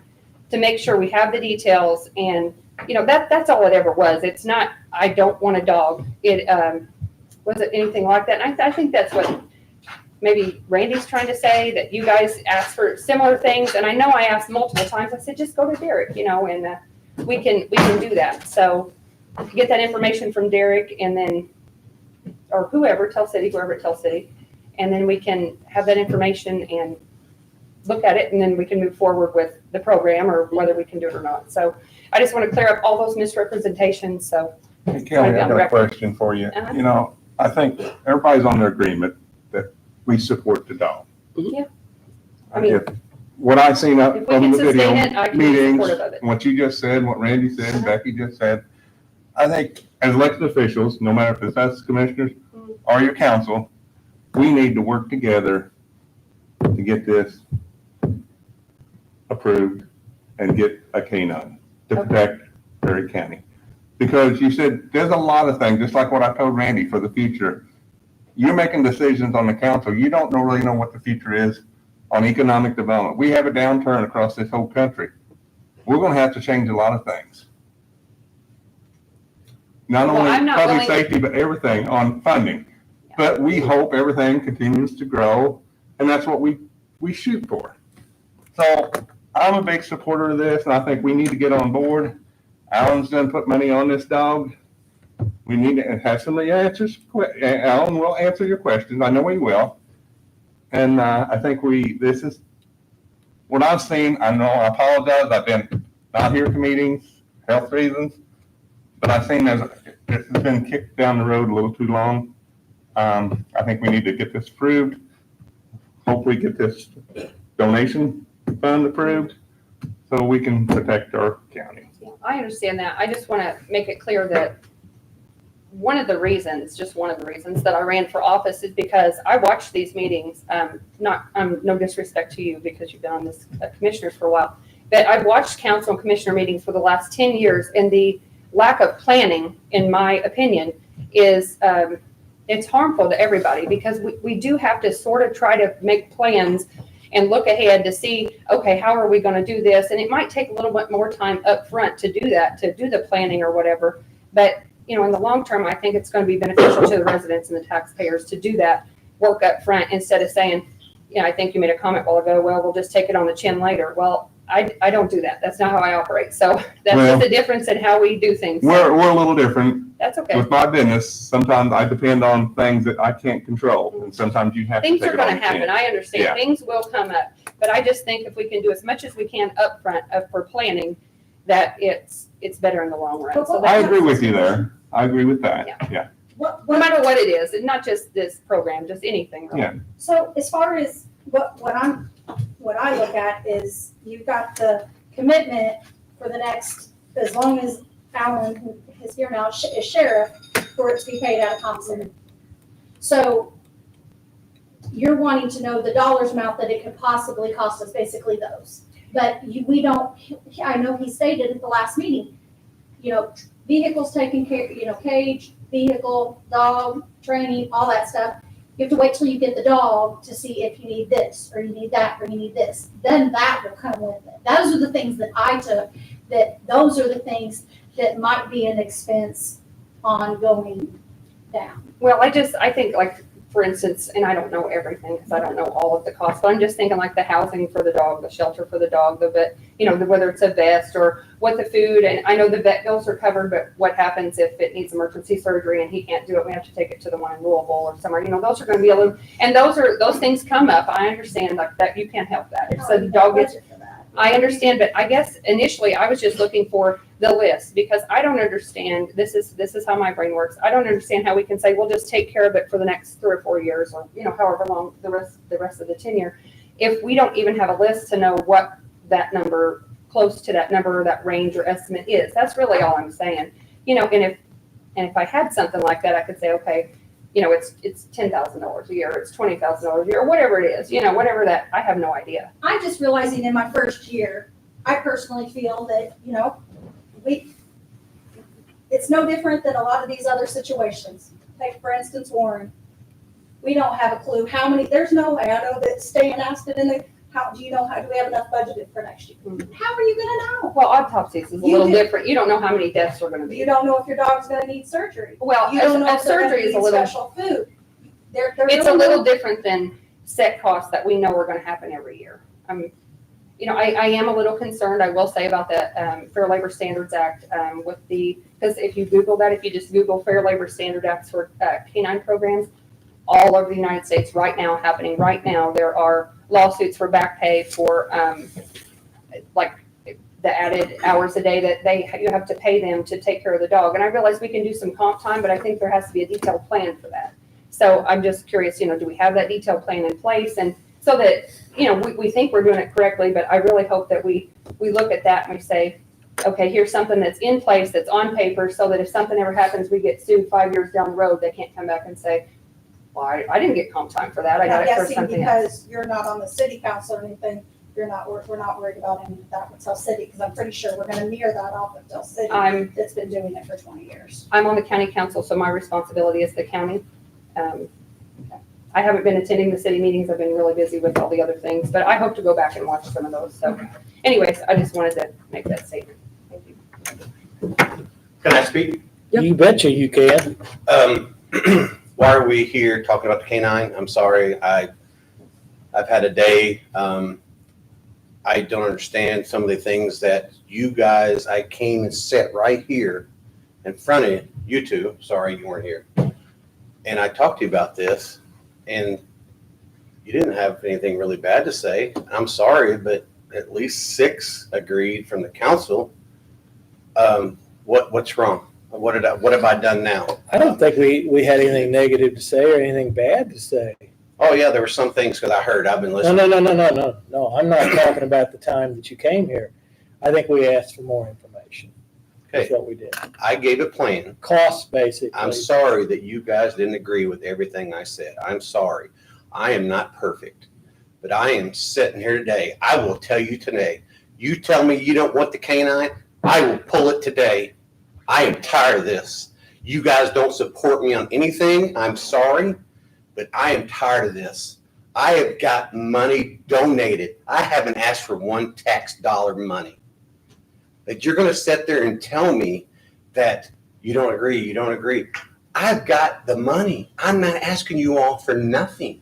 to make sure we have the details and, that's all it ever was. It's not, I don't want a dog. It wasn't anything like that. And I think that's what maybe Randy's trying to say, that you guys asked for similar things. And I know I asked multiple times. I said, just go to Derek, and we can do that. So get that information from Derek and then, or whoever, Tell City, and then we can have that information and look at it, and then we can move forward with the program or whether we can do it or not. So I just want to clear up all those misrepresentations. So Hey, Kelly, I got a question for you. Uh-huh. I think everybody's on the agreement that we support the dog. Yeah. I mean, What I seen up if we on can the video sustain it, I can be meetings, supportive of it. what you just said, what Randy said, Uh-huh. Becky just said, I think as elected officials, no matter if it's us commissioners or your council, we need to work together to get this approved and get a canine to protect Perry County. Because you said there's a lot of things, just like what I told Randy for the future. You're making decisions on the council. You don't really know what the future is on economic development. We have a downturn across this whole country. We're going to have to change a lot of things. Not Well, only I'm not public willing- safety, but everything on funding. But we hope everything continues to grow, and that's what we shoot for. So I'm a big supporter of this, and I think we need to get on board. Alan's done put money on this dog. We need to have somebody answers. Alan will answer your questions. I know he will. And I think what I've seen, I know, I apologize, I've been not here to meetings, health reasons, but I've seen it's been kicked down the road a little too long. I think we need to get this approved. Hopefully get this donation fund approved so we can protect our county. Yeah, I understand that. I just want to make it clear that one of the reasons that I ran for office is because I watched these meetings, no disrespect to you because you've been on this commissioners for a while, but I've watched council and commissioner meetings for the last 10 years, and the lack of planning, in my opinion, is it's harmful to everybody, because we do have to sort of try to make plans and look ahead to see, okay, how are we going to do this? And it might take a little bit more time up front to do that, to do the planning or whatever. But, you know, in the long term, I think it's going to be beneficial to the residents and the taxpayers to do that work up front, instead of saying, you know, I think you made a comment a while ago, well, we'll just take it on the chin later. Well, I don't do that. That's not how I operate. So that's Well, just a difference in how we do things. We're a little different. That's okay. With my business, sometimes I depend on things that I can't control, and sometimes you have to Things take are it on going to the chin. happen. I understand. Yeah. Things will come up. But I just think if we can do as much as we can upfront for planning, that it's better in the long run. So I that's, agree with you there. I agree with that. Yeah. What, no what, matter what it is, and not just this program, just anything. Really. Yeah. so as far as what I look at is you've got the commitment for the next, as long as Alan, who is here now, is sheriff, for it to be paid out of commissary. So you're wanting to know the dollars amount that it could possibly cost us, basically those. But we don't, I know he stated at the last meeting, you know, vehicles taken care, you know, cage, vehicle, dog, training, all that stuff. You have to wait till you get the dog to see if you need this, or you need that, or you need this. Then that will come with it. Those are the things that I took, those are the things that might be an expense on going down. Well, I think, like, for instance, and I don't know everything because I don't know all of the costs, but I'm just thinking like the housing for the dog, the shelter for the dog, the vet, you know, whether it's a vest or what the food, and I know the vet bills are covered, but what happens if it needs emergency surgery and he can't do it? We have to take it to the one in Louisville or somewhere, you know, those are going to be a little, and those things come up. I understand like that, you can't help that. If so the dog gets, I understand, but I guess initially I was just looking for the list, because I don't understand, this is how my brain works. I don't understand how we can say, we'll just take care of it for the next 3 or 4 years, or, you know, however long the rest of the tenure, if we don't even have a list to know what that number, close to that number, or that range or estimate is. That's really all I'm saying. You know, and if I had something like that, I could say, okay, you know, it's $10,000 a year, it's $20,000 a year, or whatever it is, you know, whatever that, I have no idea. I'm just realizing in my first year, I personally feel that, you know, it's no different than a lot of these other situations. Take, for instance, Warren. We don't have a clue how many, there's no way, I know that Stan asked it do you know, do we have enough budgeted for next year? How are you gonna know? Well, autopsies is a little different. You don't know how many deaths are going to be. You don't know if your dog's gonna need surgery. Well, You don't know if they're surgery gonna is a need little, special food. They're it's a really little not- different than set costs that we know are going to happen every year. You know, I am a little concerned, I will say, about the Fair Labor Standards Act because if you Google that, if you just Google Fair Labor Standard Acts for canine programs, all over the United States happening right now, there are lawsuits for back pay for like the added hours a day that you have to pay them to take care of the dog. And I realize we can do some comp time, but I think there has to be a detailed plan for that. So I'm just curious, you know, do we have that detailed plan in place? And so that, you know, we think we're doing it correctly, but I really hope that we look at that and we say, okay, here's something that's in place, that's on paper, so that if something ever happens, we get sued 5 years down the road, they can't come back and say, well, I didn't get comp time for that, I got I'm it for guessing something else. because you're not on the city council or anything, we're not worried about any of that with Tell City, because I'm pretty sure we're gonna mirror that off of Tell City. That's been doing it for 20 years. I'm on the county council, so my responsibility is the county. I haven't been attending the city meetings. I've been really busy with all the other things, but I hope to go back and watch some of those. So anyways, I just wanted to make that statement. Thank you. Can I speak? Yep. You betcha you can. Why are we here talking about the canine? I'm sorry, I've had a day. I don't understand some of the things that you guys, I came and sat right here in front of you two. Sorry, you weren't here. And I talked to you about this, and you didn't have anything really bad to say. I'm sorry, but at least 6 agreed from the council. What's wrong? What have I done now? I don't think we had anything negative to say or anything bad to say. Oh, yeah, there were some things because I heard, I've been No, listening. no, I'm not talking about the time that you came here. I think we asked for more information. That's Okay, what we did. I gave a plan. Costs, basically. I'm sorry that you guys didn't agree with everything I said. I'm sorry. I am not perfect, but I am sitting here today. I will tell you today, you tell me you don't want the canine, I will pull it today. I am tired of this. You guys don't support me on anything. I'm sorry, but I am tired of this. I have got money donated. I haven't asked for one tax dollar money. But you're going to sit there and tell me that you don't agree. I've got the money. I'm not asking you all for nothing.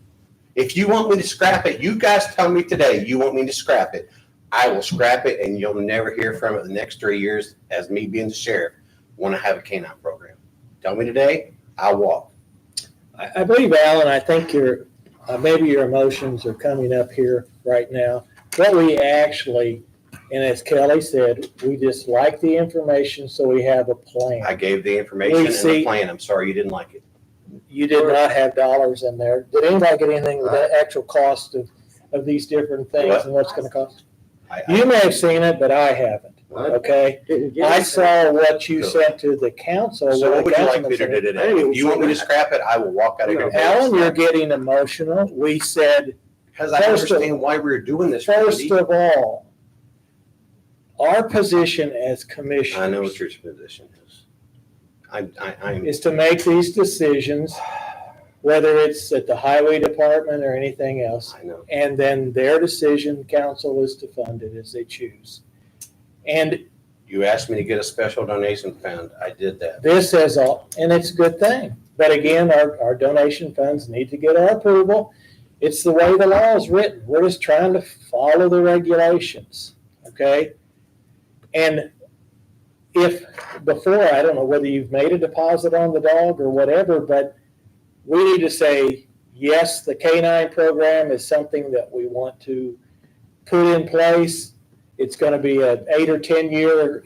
If you want me to scrap it, you guys tell me today you want me to scrap it. I will scrap it, and you'll never hear from it the next 3 years as me being the sheriff want to have a canine program. Tell me today, I'll walk. I believe, Alan, I think maybe your emotions are coming up here right now. What we actually, and as Kelly said, we just like the information, so we have a plan. I gave the information and the plan. I'm sorry you didn't like it. You did not have dollars in there. Did anybody get anything with the actual cost of these different things and what's gonna cost? You may have seen it, but I haven't, okay? Didn't get I it. saw what you sent to the council. So what the would you like councilman me to do said. today? If you want me to scrap it, I will walk out of here. Alan, you're getting emotional. We said, Because I understand why we're doing this. first Randy. of all, our position as commissioners. I know what your position is. I'm, is to make these decisions, whether it's at the highway department or anything else. I know. And then their decision, council, is to fund it as they choose. And You asked me to get a special donation fund. I did that. this is all, and it's a good thing. But again, our donation funds need to get our approval. It's the way the law is written. We're just trying to follow the regulations, okay? And if before, I don't know whether you've made a deposit on the dog or whatever, but we need to say, yes, the canine program is something that we want to put in place. It's going to be an 8 or 10 year,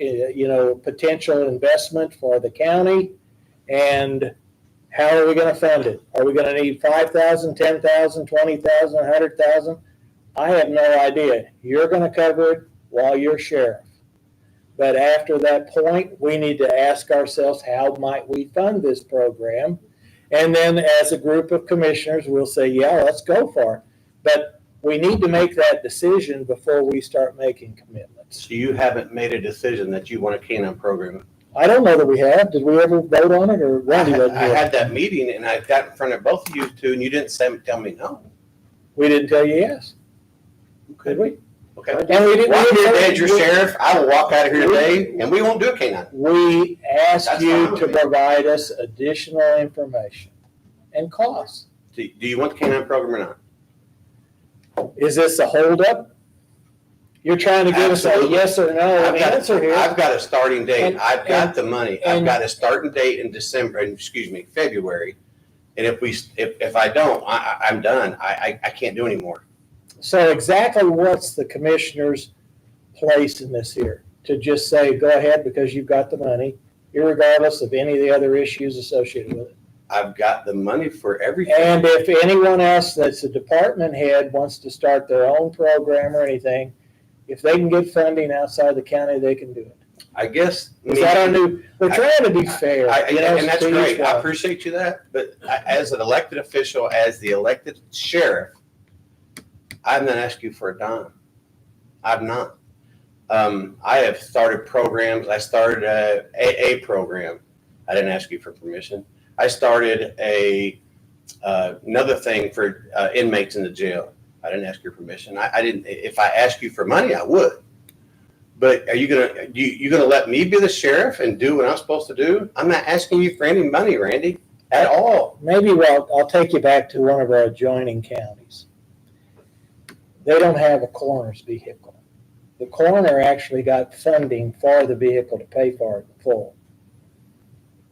potential investment for the county. And how are we going to fund it? Are we going to need 5,000, 10,000, 20,000, 100,000? I have no idea. You're going to cover it while you're sheriff. But after that point, we need to ask ourselves, how might we fund this program? And then as a group of commissioners, we'll say, yeah, let's go for it. But we need to make that decision before we start making commitments. So you haven't made a decision that you want a canine program. I don't know that we have. Did we ever vote on it, or Randy wasn't I here? had that meeting and I got in front of both of you two and you didn't tell me no. We didn't tell you yes, did we? Okay. And we didn't. Well, I'm here today, we- your sheriff. I will walk out of here today and we won't do a canine. We asked That's you fine with to me. provide us additional information and costs. Do you want the canine program or not? Is this a holdup? You're trying to give us a Absolutely. yes or no answer here. I've got a starting date. And- I've got the money. I've and- got a starting date in February. And if I don't, I'm done. I can't do anymore. So exactly what's the commissioner's place in this here? To just say, go ahead because you've got the money, irregardless of any of the other issues associated with it. I've got the money for everything. And if anyone else that's a department head wants to start their own program or anything, if they can get funding outside the county, they can do it. I guess. Is that our new, we're trying to be fair. And that's to each great. I one. appreciate you that. But as an elected official, as the elected sheriff, I'm not asking you for a dime. I'm not. I have started programs. I started a AA program. I didn't ask you for permission. I started another thing for inmates in the jail. I didn't ask your permission. I didn't. If I asked you for money, I would. But are you gonna let me be the sheriff and do what I'm supposed to do? I'm not asking you for any money, Randy, at all. Maybe, well, I'll take you back to one of our adjoining counties. They don't have a coroner's vehicle. The coroner actually got funding for the vehicle to pay for it in full.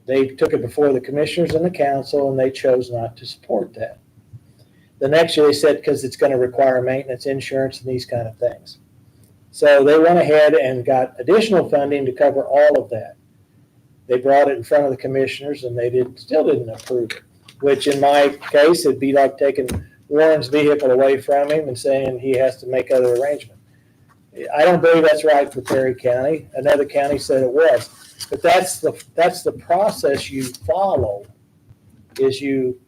They took it before the commissioners and the council, and they chose not to support that. The next year they said, because it's going to require maintenance, insurance, and these kind of things. So they went ahead and got additional funding to cover all of that. They brought it in front of the commissioners and they still didn't approve it, which in my case, it'd be like taking Warren's vehicle away from him and saying he has to make other arrangements. I don't believe that's right for Perry County. Another county said it was. But that's the process you follow, is you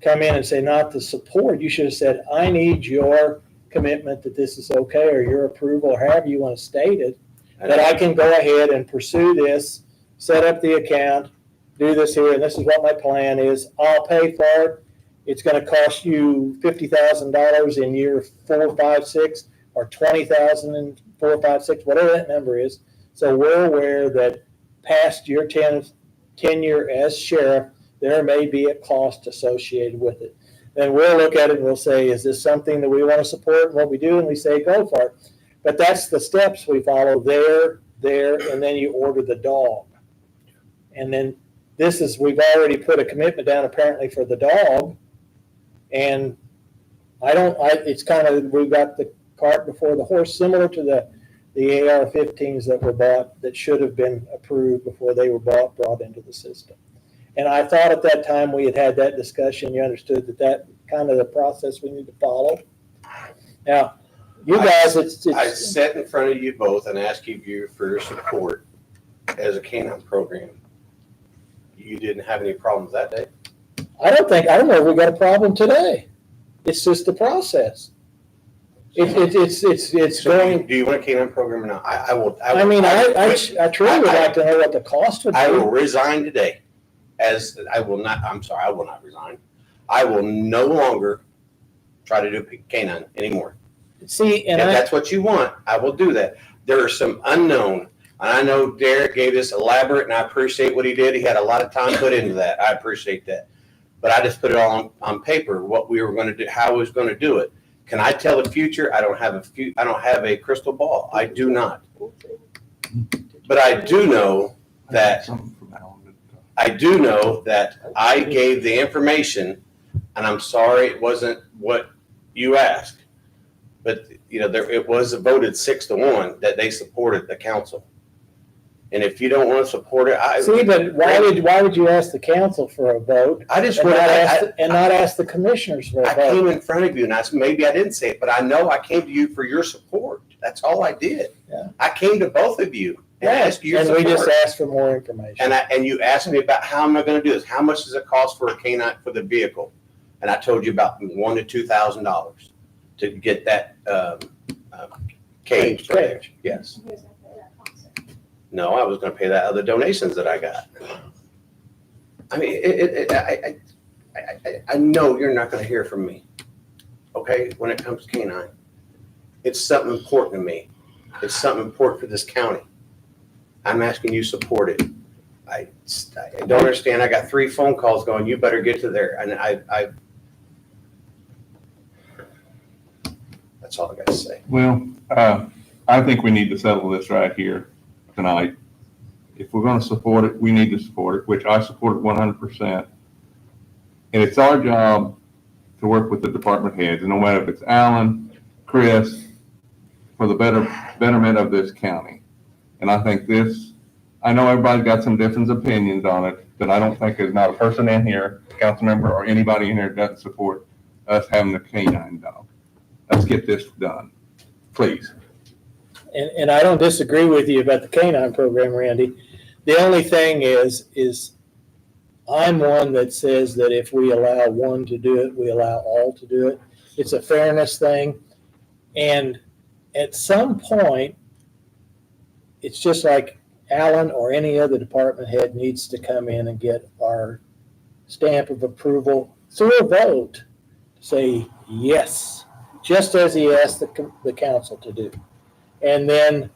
come in and say, not the support. You should have said, I need your commitment that this is okay, or your approval, or however you want to state it, that I can go ahead and pursue this, set up the account, do this here, and this is what my plan is. I'll pay for it. It's going to cost you $50,000 in year 4, 5, 6, or $20,000 in 4, 5, 6, whatever that number is. So we're aware that past your tenure as sheriff, there may be a cost associated with it. Then we'll look at it and we'll say, is this something that we want to support? And what we do, and we say, go for it. But that's the steps we follow there, and then you order the dog. And then we've already put a commitment down apparently for the dog. And it's kind of, we've got the cart before the horse, similar to the AR-15s that were bought that should have been approved before they were brought into the system. And I thought at that time we had that discussion, you understood that kind of the process we need to follow. Now, you guys, I sat in front of you both and asked you for your support as a canine program. You didn't have any problems that day? I don't know if we got a problem today. It's just the process. It's So going, do you want a canine program or not? I truly would like to know what the cost would I will be. resign today, I will not resign. I will no longer try to do canine anymore. See, If that's what you want, I will do that. There are some unknown, and I know Derek gave this elaborate, and I appreciate what he did. He had a lot of time put into that. I appreciate that. But I just put it all on paper, what we were going to do, how I was going to do it. Can I tell the future? I don't have a crystal ball. I do not. But I do know that I gave the information, and I'm sorry it wasn't what you asked. But, it was voted 6-1 that they supported the council. And if you don't want to support it, See, but why would you ask the council for a vote I just and want not ask the commissioners for a I vote? came in front of you, and maybe I didn't say it, but I know I came to you for your support. That's all I did. Yeah. I came to both of you and asked you And support. we just asked for more information. And you asked me about how am I going to do this? How much does it cost for a canine for the vehicle? And I told you about $1,000 to $2,000 to get that cage. Cage. Yes. No, I was going to pay that other donations that I got. I mean, I know you're not going to hear from me, okay, when it comes to canine. It's something important to me. It's something important for this county. I'm asking you support it. I don't understand. I got 3 phone calls going, you better get to there. And that's all I got to say. Well, I think we need to settle this right here tonight. If we're going to support it, we need to support it, which I support 100%. And it's our job to work with the department heads, and no matter if it's Alan, Chris, for the betterment of this county. And I think I know everybody's got some different opinions on it, but I don't think there's not a person in here, council member or anybody in here that doesn't support us having a canine dog. Let's get this done, please. And I don't disagree with you about the canine program, Randy. The only thing is I'm one that says that if we allow one to do it, we allow all to do it. It's a fairness thing. And at some point, it's just like Alan or any other department head needs to come in and get our stamp of approval through a vote. Say yes, just as he asked the council to do. And then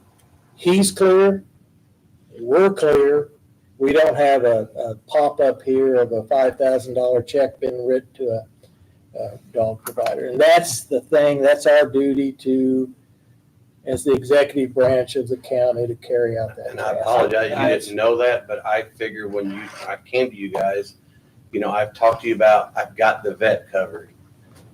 he's clear, we're clear. We don't have a pop-up here of a $5,000 check being written to a dog provider. And that's the thing, that's our duty as the executive branch of the county, to carry out that. And I apologize, you didn't know that, but I figure when I came to you guys, I've talked to you about, I've got the vet covered.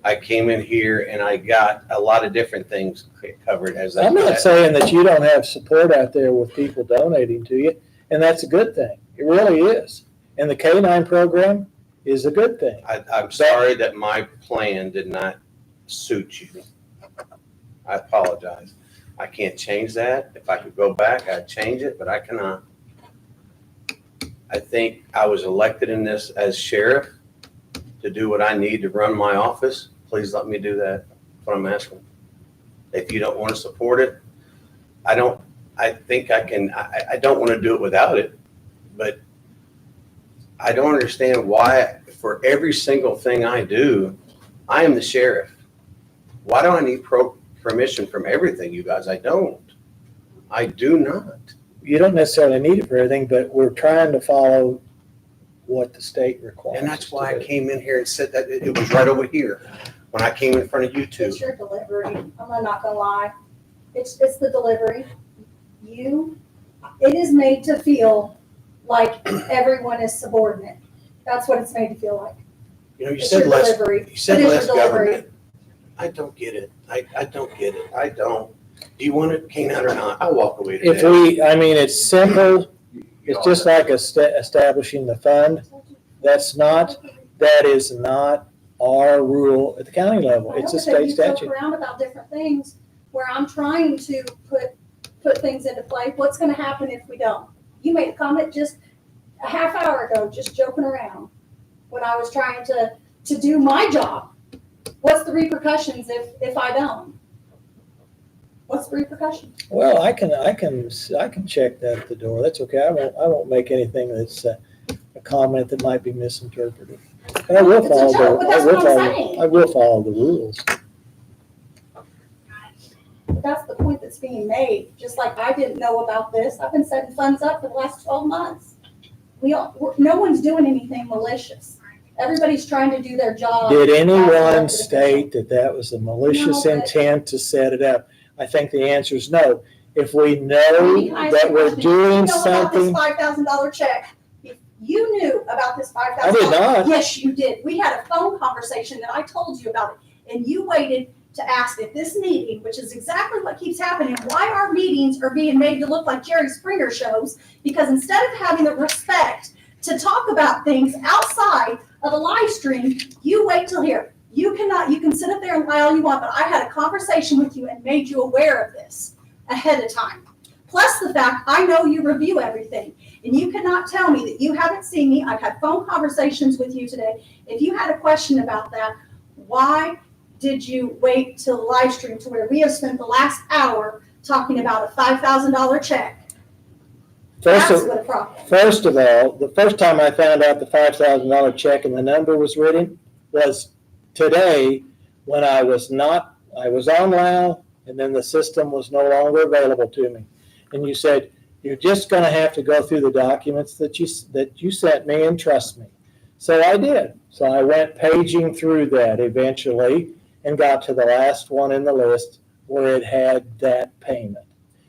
I came in here and I got a lot of different things covered as I. I'm not saying that you don't have support out there with people donating to you, and that's a good thing. It really is. And the K-9 program is a good thing. I'm sorry that my plan did not suit you. I apologize. I can't change that. If I could go back, I'd change it, but I cannot. I think I was elected in this as sheriff to do what I need to run my office. Please let me do that. That's what I'm asking. If you don't want to support it, I think I can, I don't want to do it without it, but I don't understand why for every single thing I do, I am the sheriff. Why do I need permission from everything, you guys? I don't. I do not. You don't necessarily need it for everything, but we're trying to follow what the state requires. And that's why us I to do. Came in here and said that it was right over here when I came in front of you two. It's your delivery. I'm not gonna lie. It's the delivery. It is made to feel like everyone is subordinate. That's what it's made to feel like. You know, you It's said your less, delivery. you said It is less your delivery. government. I don't get it. I don't get it. I don't. Do you want it K-9 or not? I'll walk away If today. it's simple, it's just like establishing the fund. That is not our rule at the county level. It's a I know, but state you joke statute. around about different things where I'm trying to put things into play. What's gonna happen if we don't? You made a comment just a half hour ago, just joking around, when I was trying to do my job. What's the repercussions if I don't? What's the repercussions? Well, I can check that at the door. That's okay. I won't make anything that's a comment that might be misinterpreted. And I will It's a follow joke, but that's what I'm saying. I will follow the rules. That's the point that's being made. Just like I didn't know about this. I've been setting funds up for the last 12 months. No one's doing anything malicious. Everybody's trying to do their job. Did anyone elected state that was a malicious No, but- intent to set it up? I think the answer is no. If we know Let me ask that you a we're question. doing You know about this something, $5,000 check. If you knew about this $5,000. I did not. Yes, you did. We had a phone conversation that I told you about it. And you waited to ask at this meeting, which is exactly what keeps happening, why our meetings are being made to look like Jerry Springer shows. Because instead of having the respect to talk about things outside of a live stream, you wait till here. You can sit up there and lie all you want, but I had a conversation with you and made you aware of this ahead of time. Plus the fact, I know you review everything, and you cannot tell me that you haven't seen me. I've had phone conversations with you today. If you had a question about that, why did you wait till the live stream to where we have spent the last hour talking about a $5,000 check? first That's of, what a problem. first of all, the first time I found out the $5,000 check and the number was written was today when I was on LAO, and then the system was no longer available to me. And you said, you're just gonna have to go through the documents that you sent me and trust me. So I did. So I went paging through that eventually and got to the last one in the list where it had that payment.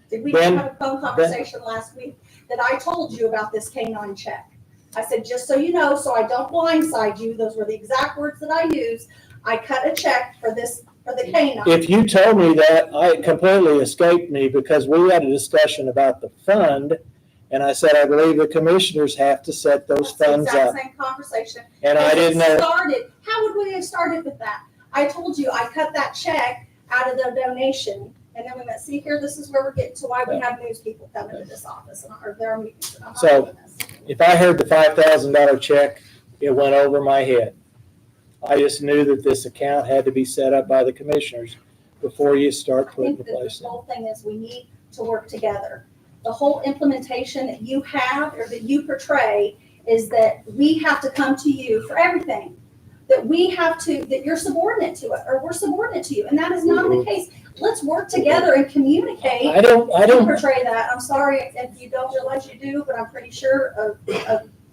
Did we Then- have a phone conversation last week that I told you about this K-9 check? I said, just so you know, so I don't blindside you, those were the exact words that I used. I cut a check for the K-9. If you told me that, it completely escaped me because we had a discussion about the fund. And I said, I believe the commissioners have to set those That's the funds up. exact same conversation. And I As it didn't know. started, how would we have started with that? I told you, I cut that check out of the donation. And then we went, see here, this is where we're getting to why we have news people coming to this office or their meetings. And I'm not So- doing this. If I heard the $5,000 check, it went over my head. I just knew that this account had to be set up by the commissioners before you start I putting think the that place the in. whole thing is we need to work together. The whole implementation that you have or that you portray is that we have to come to you for everything. That you're subordinate to it or we're subordinate to you. And that is not the case. Let's work together and communicate. I don't Portray that. I'm sorry if you don't realize you do, but I'm pretty sure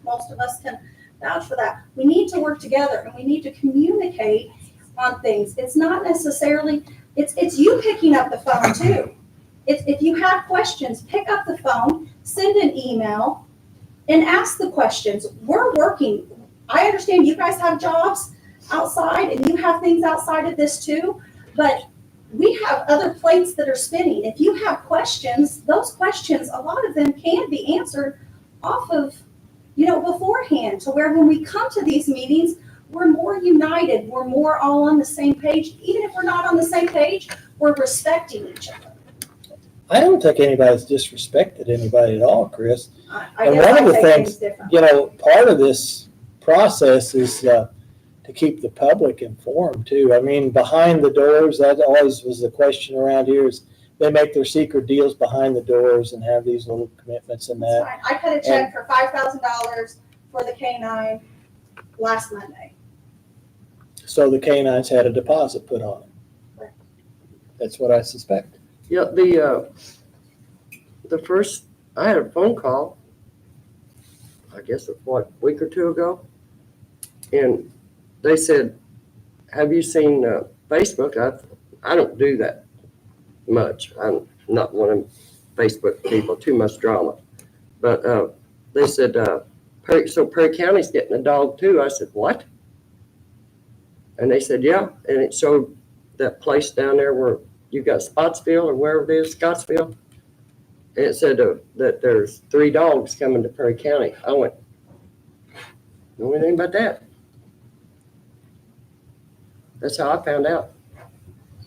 most of us can vouch for that. We need to work together and we need to communicate on things. It's not necessarily, it's you picking up the phone too. If you have questions, pick up the phone, send an email and ask the questions. We're working. I understand you guys have jobs outside, and you have things outside of this too, but we have other plates that are spinning. If you have questions, those questions, a lot of them can be answered off of, beforehand, to where when we come to these meetings, we're more united, we're more all on the same page. Even if we're not on the same page, we're respecting each other. I don't think anybody's disrespected anybody at all, Chris. I And guess one I of the take things- things different. Part of this process is to keep the public informed too. I mean, behind the doors, that always was the question around here, is they make their secret deals behind the doors and have these little commitments and That's that. fine. I cut a check for $5,000 for the K-9 last Monday. So the canines had a deposit put on it. Right. That's what I suspect. Yeah, the first, I had a phone call, I guess, a week or two ago. And they said, have you seen Facebook? I don't do that much. I'm not one of them Facebook people, too much drama. But they said, so Perry County's getting a dog too. I said, what? And they said, yeah. And it showed that place down there where you got Spotsville or wherever it is, Scottsville. And it said that there's 3 dogs coming to Perry County. I went, know anything about that? That's how I found out.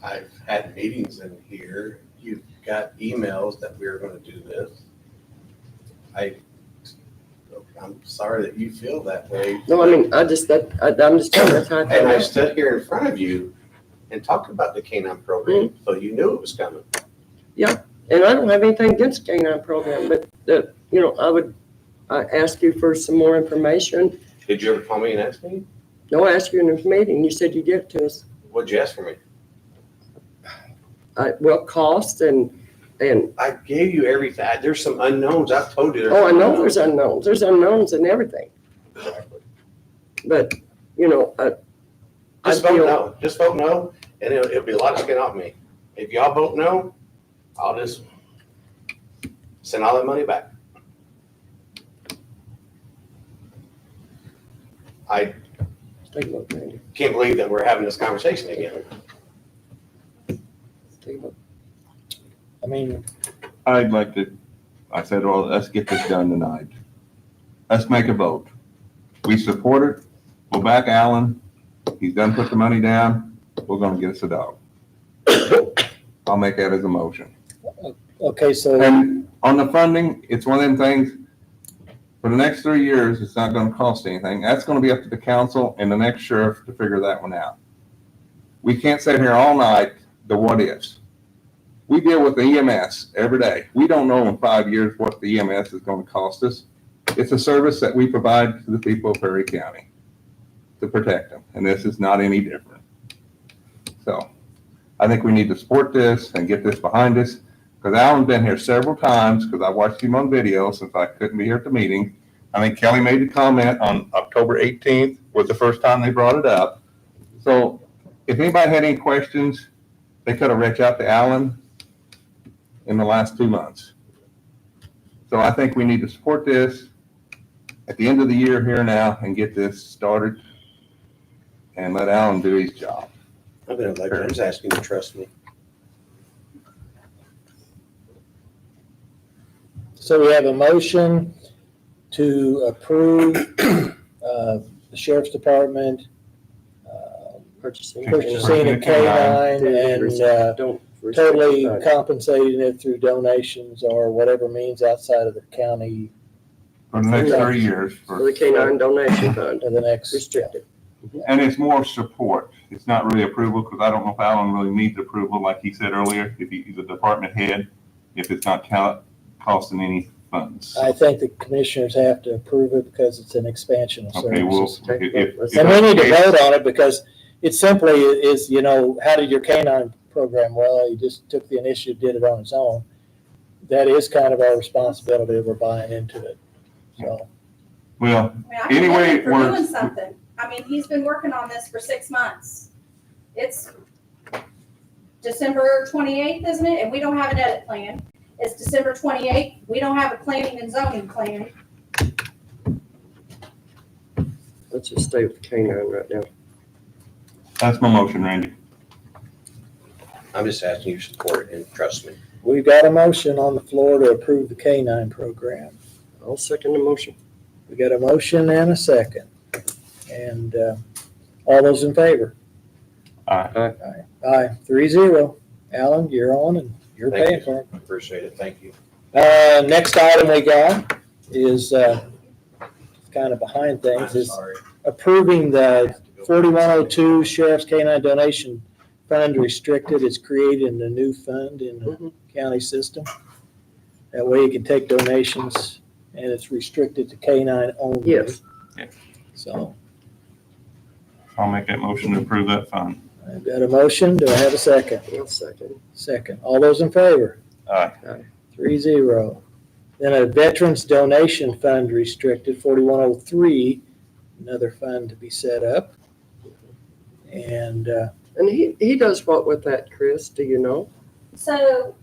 I've had meetings in here. You've got emails that we were going to do this. I'm sorry that you feel that way. No, I mean, I'm just telling you, that's how I And found I out. stood here in front of you and talked about the K-9 program, so you knew it was coming. And I don't have anything against the K-9 program, but I ask you for some more information. Did you ever call me and ask me? No, I asked you in this meeting, you said you'd give it to us. What'd you ask for me? Cost and, I gave you everything. There's some unknowns. I've told you. I know there's unknowns. There's unknowns in everything. Exactly. But, I Just vote feel, no. Just vote no, and it'll be a lot of skin off me. If y'all vote no, I'll just send all that money back. I take a look, Randy. can't believe that we're having this conversation again. Take a look. I mean, I said, well, let's get this done tonight. Let's make a vote. We support it. We'll back Alan. He's done put the money down. We're gonna get us a dog. I'll make that as a motion. okay, so And on the funding, it's one of them things, for the next 3 years, it's not gonna cost anything. That's gonna be up to the council and the next sheriff to figure that one out. We can't sit here all night, the what ifs. We deal with the EMS every day. We don't know in 5 years what the EMS is gonna cost us. It's a service that we provide to the people of Perry County to protect them, and this is not any different. So I think we need to support this and get this behind us, because Alan's been here several times, because I watched him on video since I couldn't be here at the meeting. I think Kelly made the comment on October 18th was the first time they brought it up. So if anybody had any questions, they could have reached out to Alan in the last 2 months. So I think we need to support this at the end of the year here now and get this started and let Alan do his job. I'm gonna let James ask you to trust me. So we have a motion to approve the sheriff's department Purchasing. purchasing a K-9 and Don't. totally restrict compensating it through donations or whatever means outside of the county For the next 3 years. For the K-9 donation fund, for the next. restricted. And it's more support. It's not really approval, because I don't know if Alan really needs approval, like he said earlier, if he's a department head, if it's not costing any funds. I think the commissioners have to approve it because it's an expansion of Okay, well, services. And we need to vote on it because it simply is, how did your K-9 program? Well, he just took the initiative, did it on his own. That is kind of our responsibility if we're buying into it. So, Well, I mean, I commend Anyway, him for we're- doing something. I mean, he's been working on this for 6 months. It's December 28th, isn't it? And we don't have an edit plan. It's December 28th. We don't have a planning and zoning plan. Let's just stay with the K-9 right now. That's my motion, Randy. I'm just asking you to support it, and trust me. We've got a motion on the floor to approve the K-9 program. I'll second the motion. We got a motion and a second. And all those in favor? Aye. Aye, 3-0. Alan, you're on and you're Thank paying you. for it. Appreciate it. Thank you. Next item we got is kind of behind things, is Sorry. approving the 4102 Sheriff's K-9 donation fund restricted. It's creating a new fund in the county system. That way you can take donations and it's restricted to K-9 only. Yes. So I'll make that motion to approve that fund. I've got a motion. Do I have a second? I'll second. Second. All those in favor? Aye. 3-0. Then a Veterans Donation Fund restricted, 4103, another fund to be set up. And And he does what with that, Chris? Do you know? So,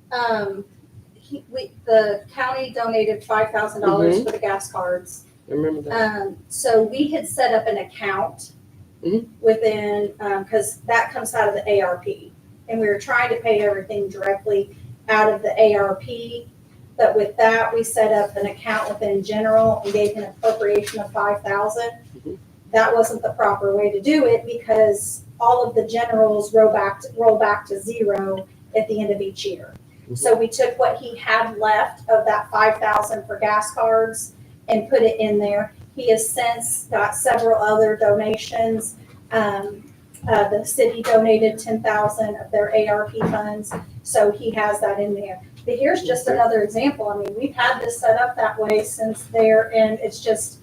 the county donated $5,000 for the gas cards. I remember that. So we had set up an account Mhm. within, because that comes out of the ARP. And we were trying to pay everything directly out of the ARP. But with that, we set up an account within general and gave an appropriation of $5,000. Mhm. That wasn't the proper way to do it because all of the generals roll back to zero at the end of each year. So we took what he had left of that $5,000 for gas cards and put it in there. He has since got several other donations. The city donated $10,000 of their ARP funds, so he has that in there. But here's just another example. I mean, we've had this set up that way since there, and it's just,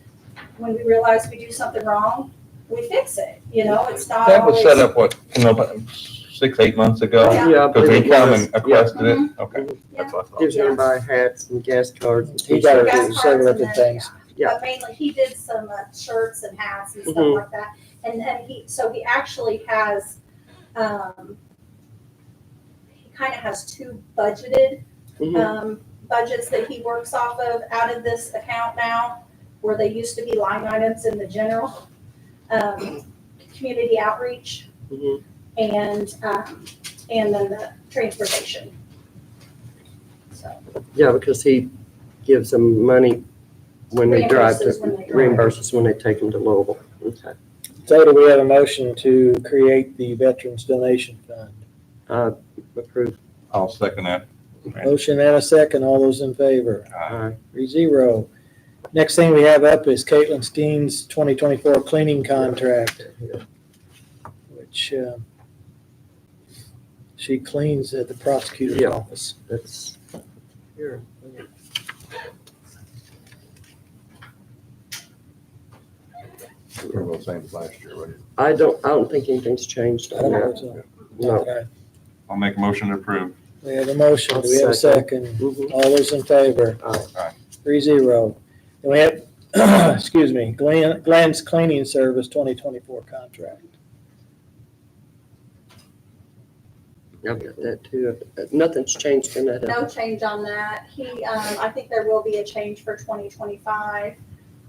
when we realize we do something wrong, we fix it, it's not That was always. set up, what, 6-8 months ago? Yeah. Yeah, I Because believe he it come was. and requested it? Yeah. Okay, that's what I He was thought. gonna buy hats and gas cards and he got t-shirts. to do several different things. Yeah. But mainly, he did some shirts and hats and stuff Mhm. like that. And then he actually has, he kind of has two budgeted Mhm. budgets that he works off of out of this account now, where they used to be line items in the general, community outreach, Mhm. and then the transportation. So, Yeah, because he gives them money when they drive to, Reimburses when they drive. reimburses when they take them to Louisville. Okay. So do we have a motion to create the Veterans Donation Fund? Approved. I'll second that. Motion and a second. All those in favor? Aye. 3-0. Next thing we have up is Caitlin Steen's 2024 cleaning contract, which she cleans at the prosecutor's Yeah. office. That's here. We're the same as last year, right? I don't think anything's changed I on don't know that. so. No. Okay. I'll make a motion to approve. We have a motion. Do we have a I'll second? Mhm. All those in favor? Aye. 3-0. And we have, excuse me, Glenn's Cleaning Service 2024 contract. I've got that too. Nothing's changed in that. no change on that. I think there will be a change for 2025,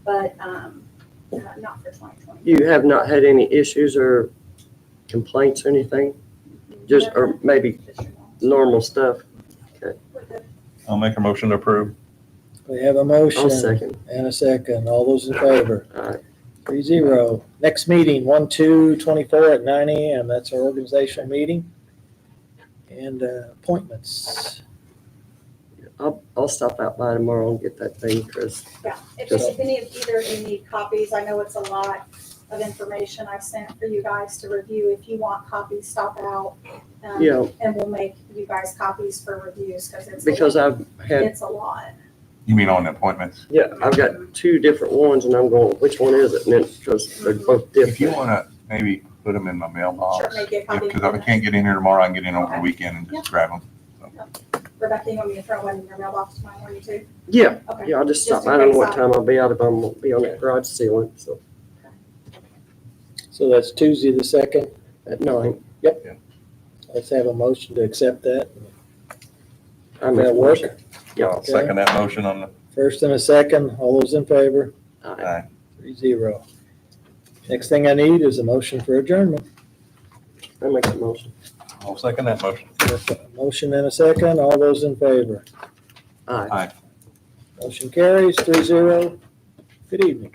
but, not for 2020. You have not had any issues or complaints or anything? Just, or maybe normal stuff? I'll make a motion to approve. We have a I'll motion second. and a second. All those in favor? Aye. 3-0. Next meeting, 1/2/24 at 9 a.m. That's our organizational meeting. And appointments. I'll stop out by tomorrow and get that thing, Chris. Yeah, if Just- either of you need copies, I know it's a lot of information I've sent for you guys to review. If you want copies, stop out. Yeah, And we'll make you guys copies for reviews, because because I've had, it's a lot. You mean on the appointments? yeah, I've got two different ones and I'm going, which one is it? And then, because they're both If you different. want to maybe put them in my Sure, mailbox, make you a copy. because if I can't get in here tomorrow, I can get in over the Okay. weekend and just grab them. Rebecca, you want me to throw one in your mailbox tomorrow morning too? Yeah, Okay. yeah, I'll just stop. Just in I don't know case what I- time I'll be out if I'm gonna be on that garage ceiling, so So that's Tuesday the 2nd. at 9. Let's have a motion to accept that. I make a That work? motion. Yeah, I'll second that motion on the, First and a second. All those in favor? Aye. 3-0. Next thing I need is a motion for adjournment. I make the motion. I'll second that motion. Motion and a second. All those in favor? Aye. Motion carries 3-0. Good evening.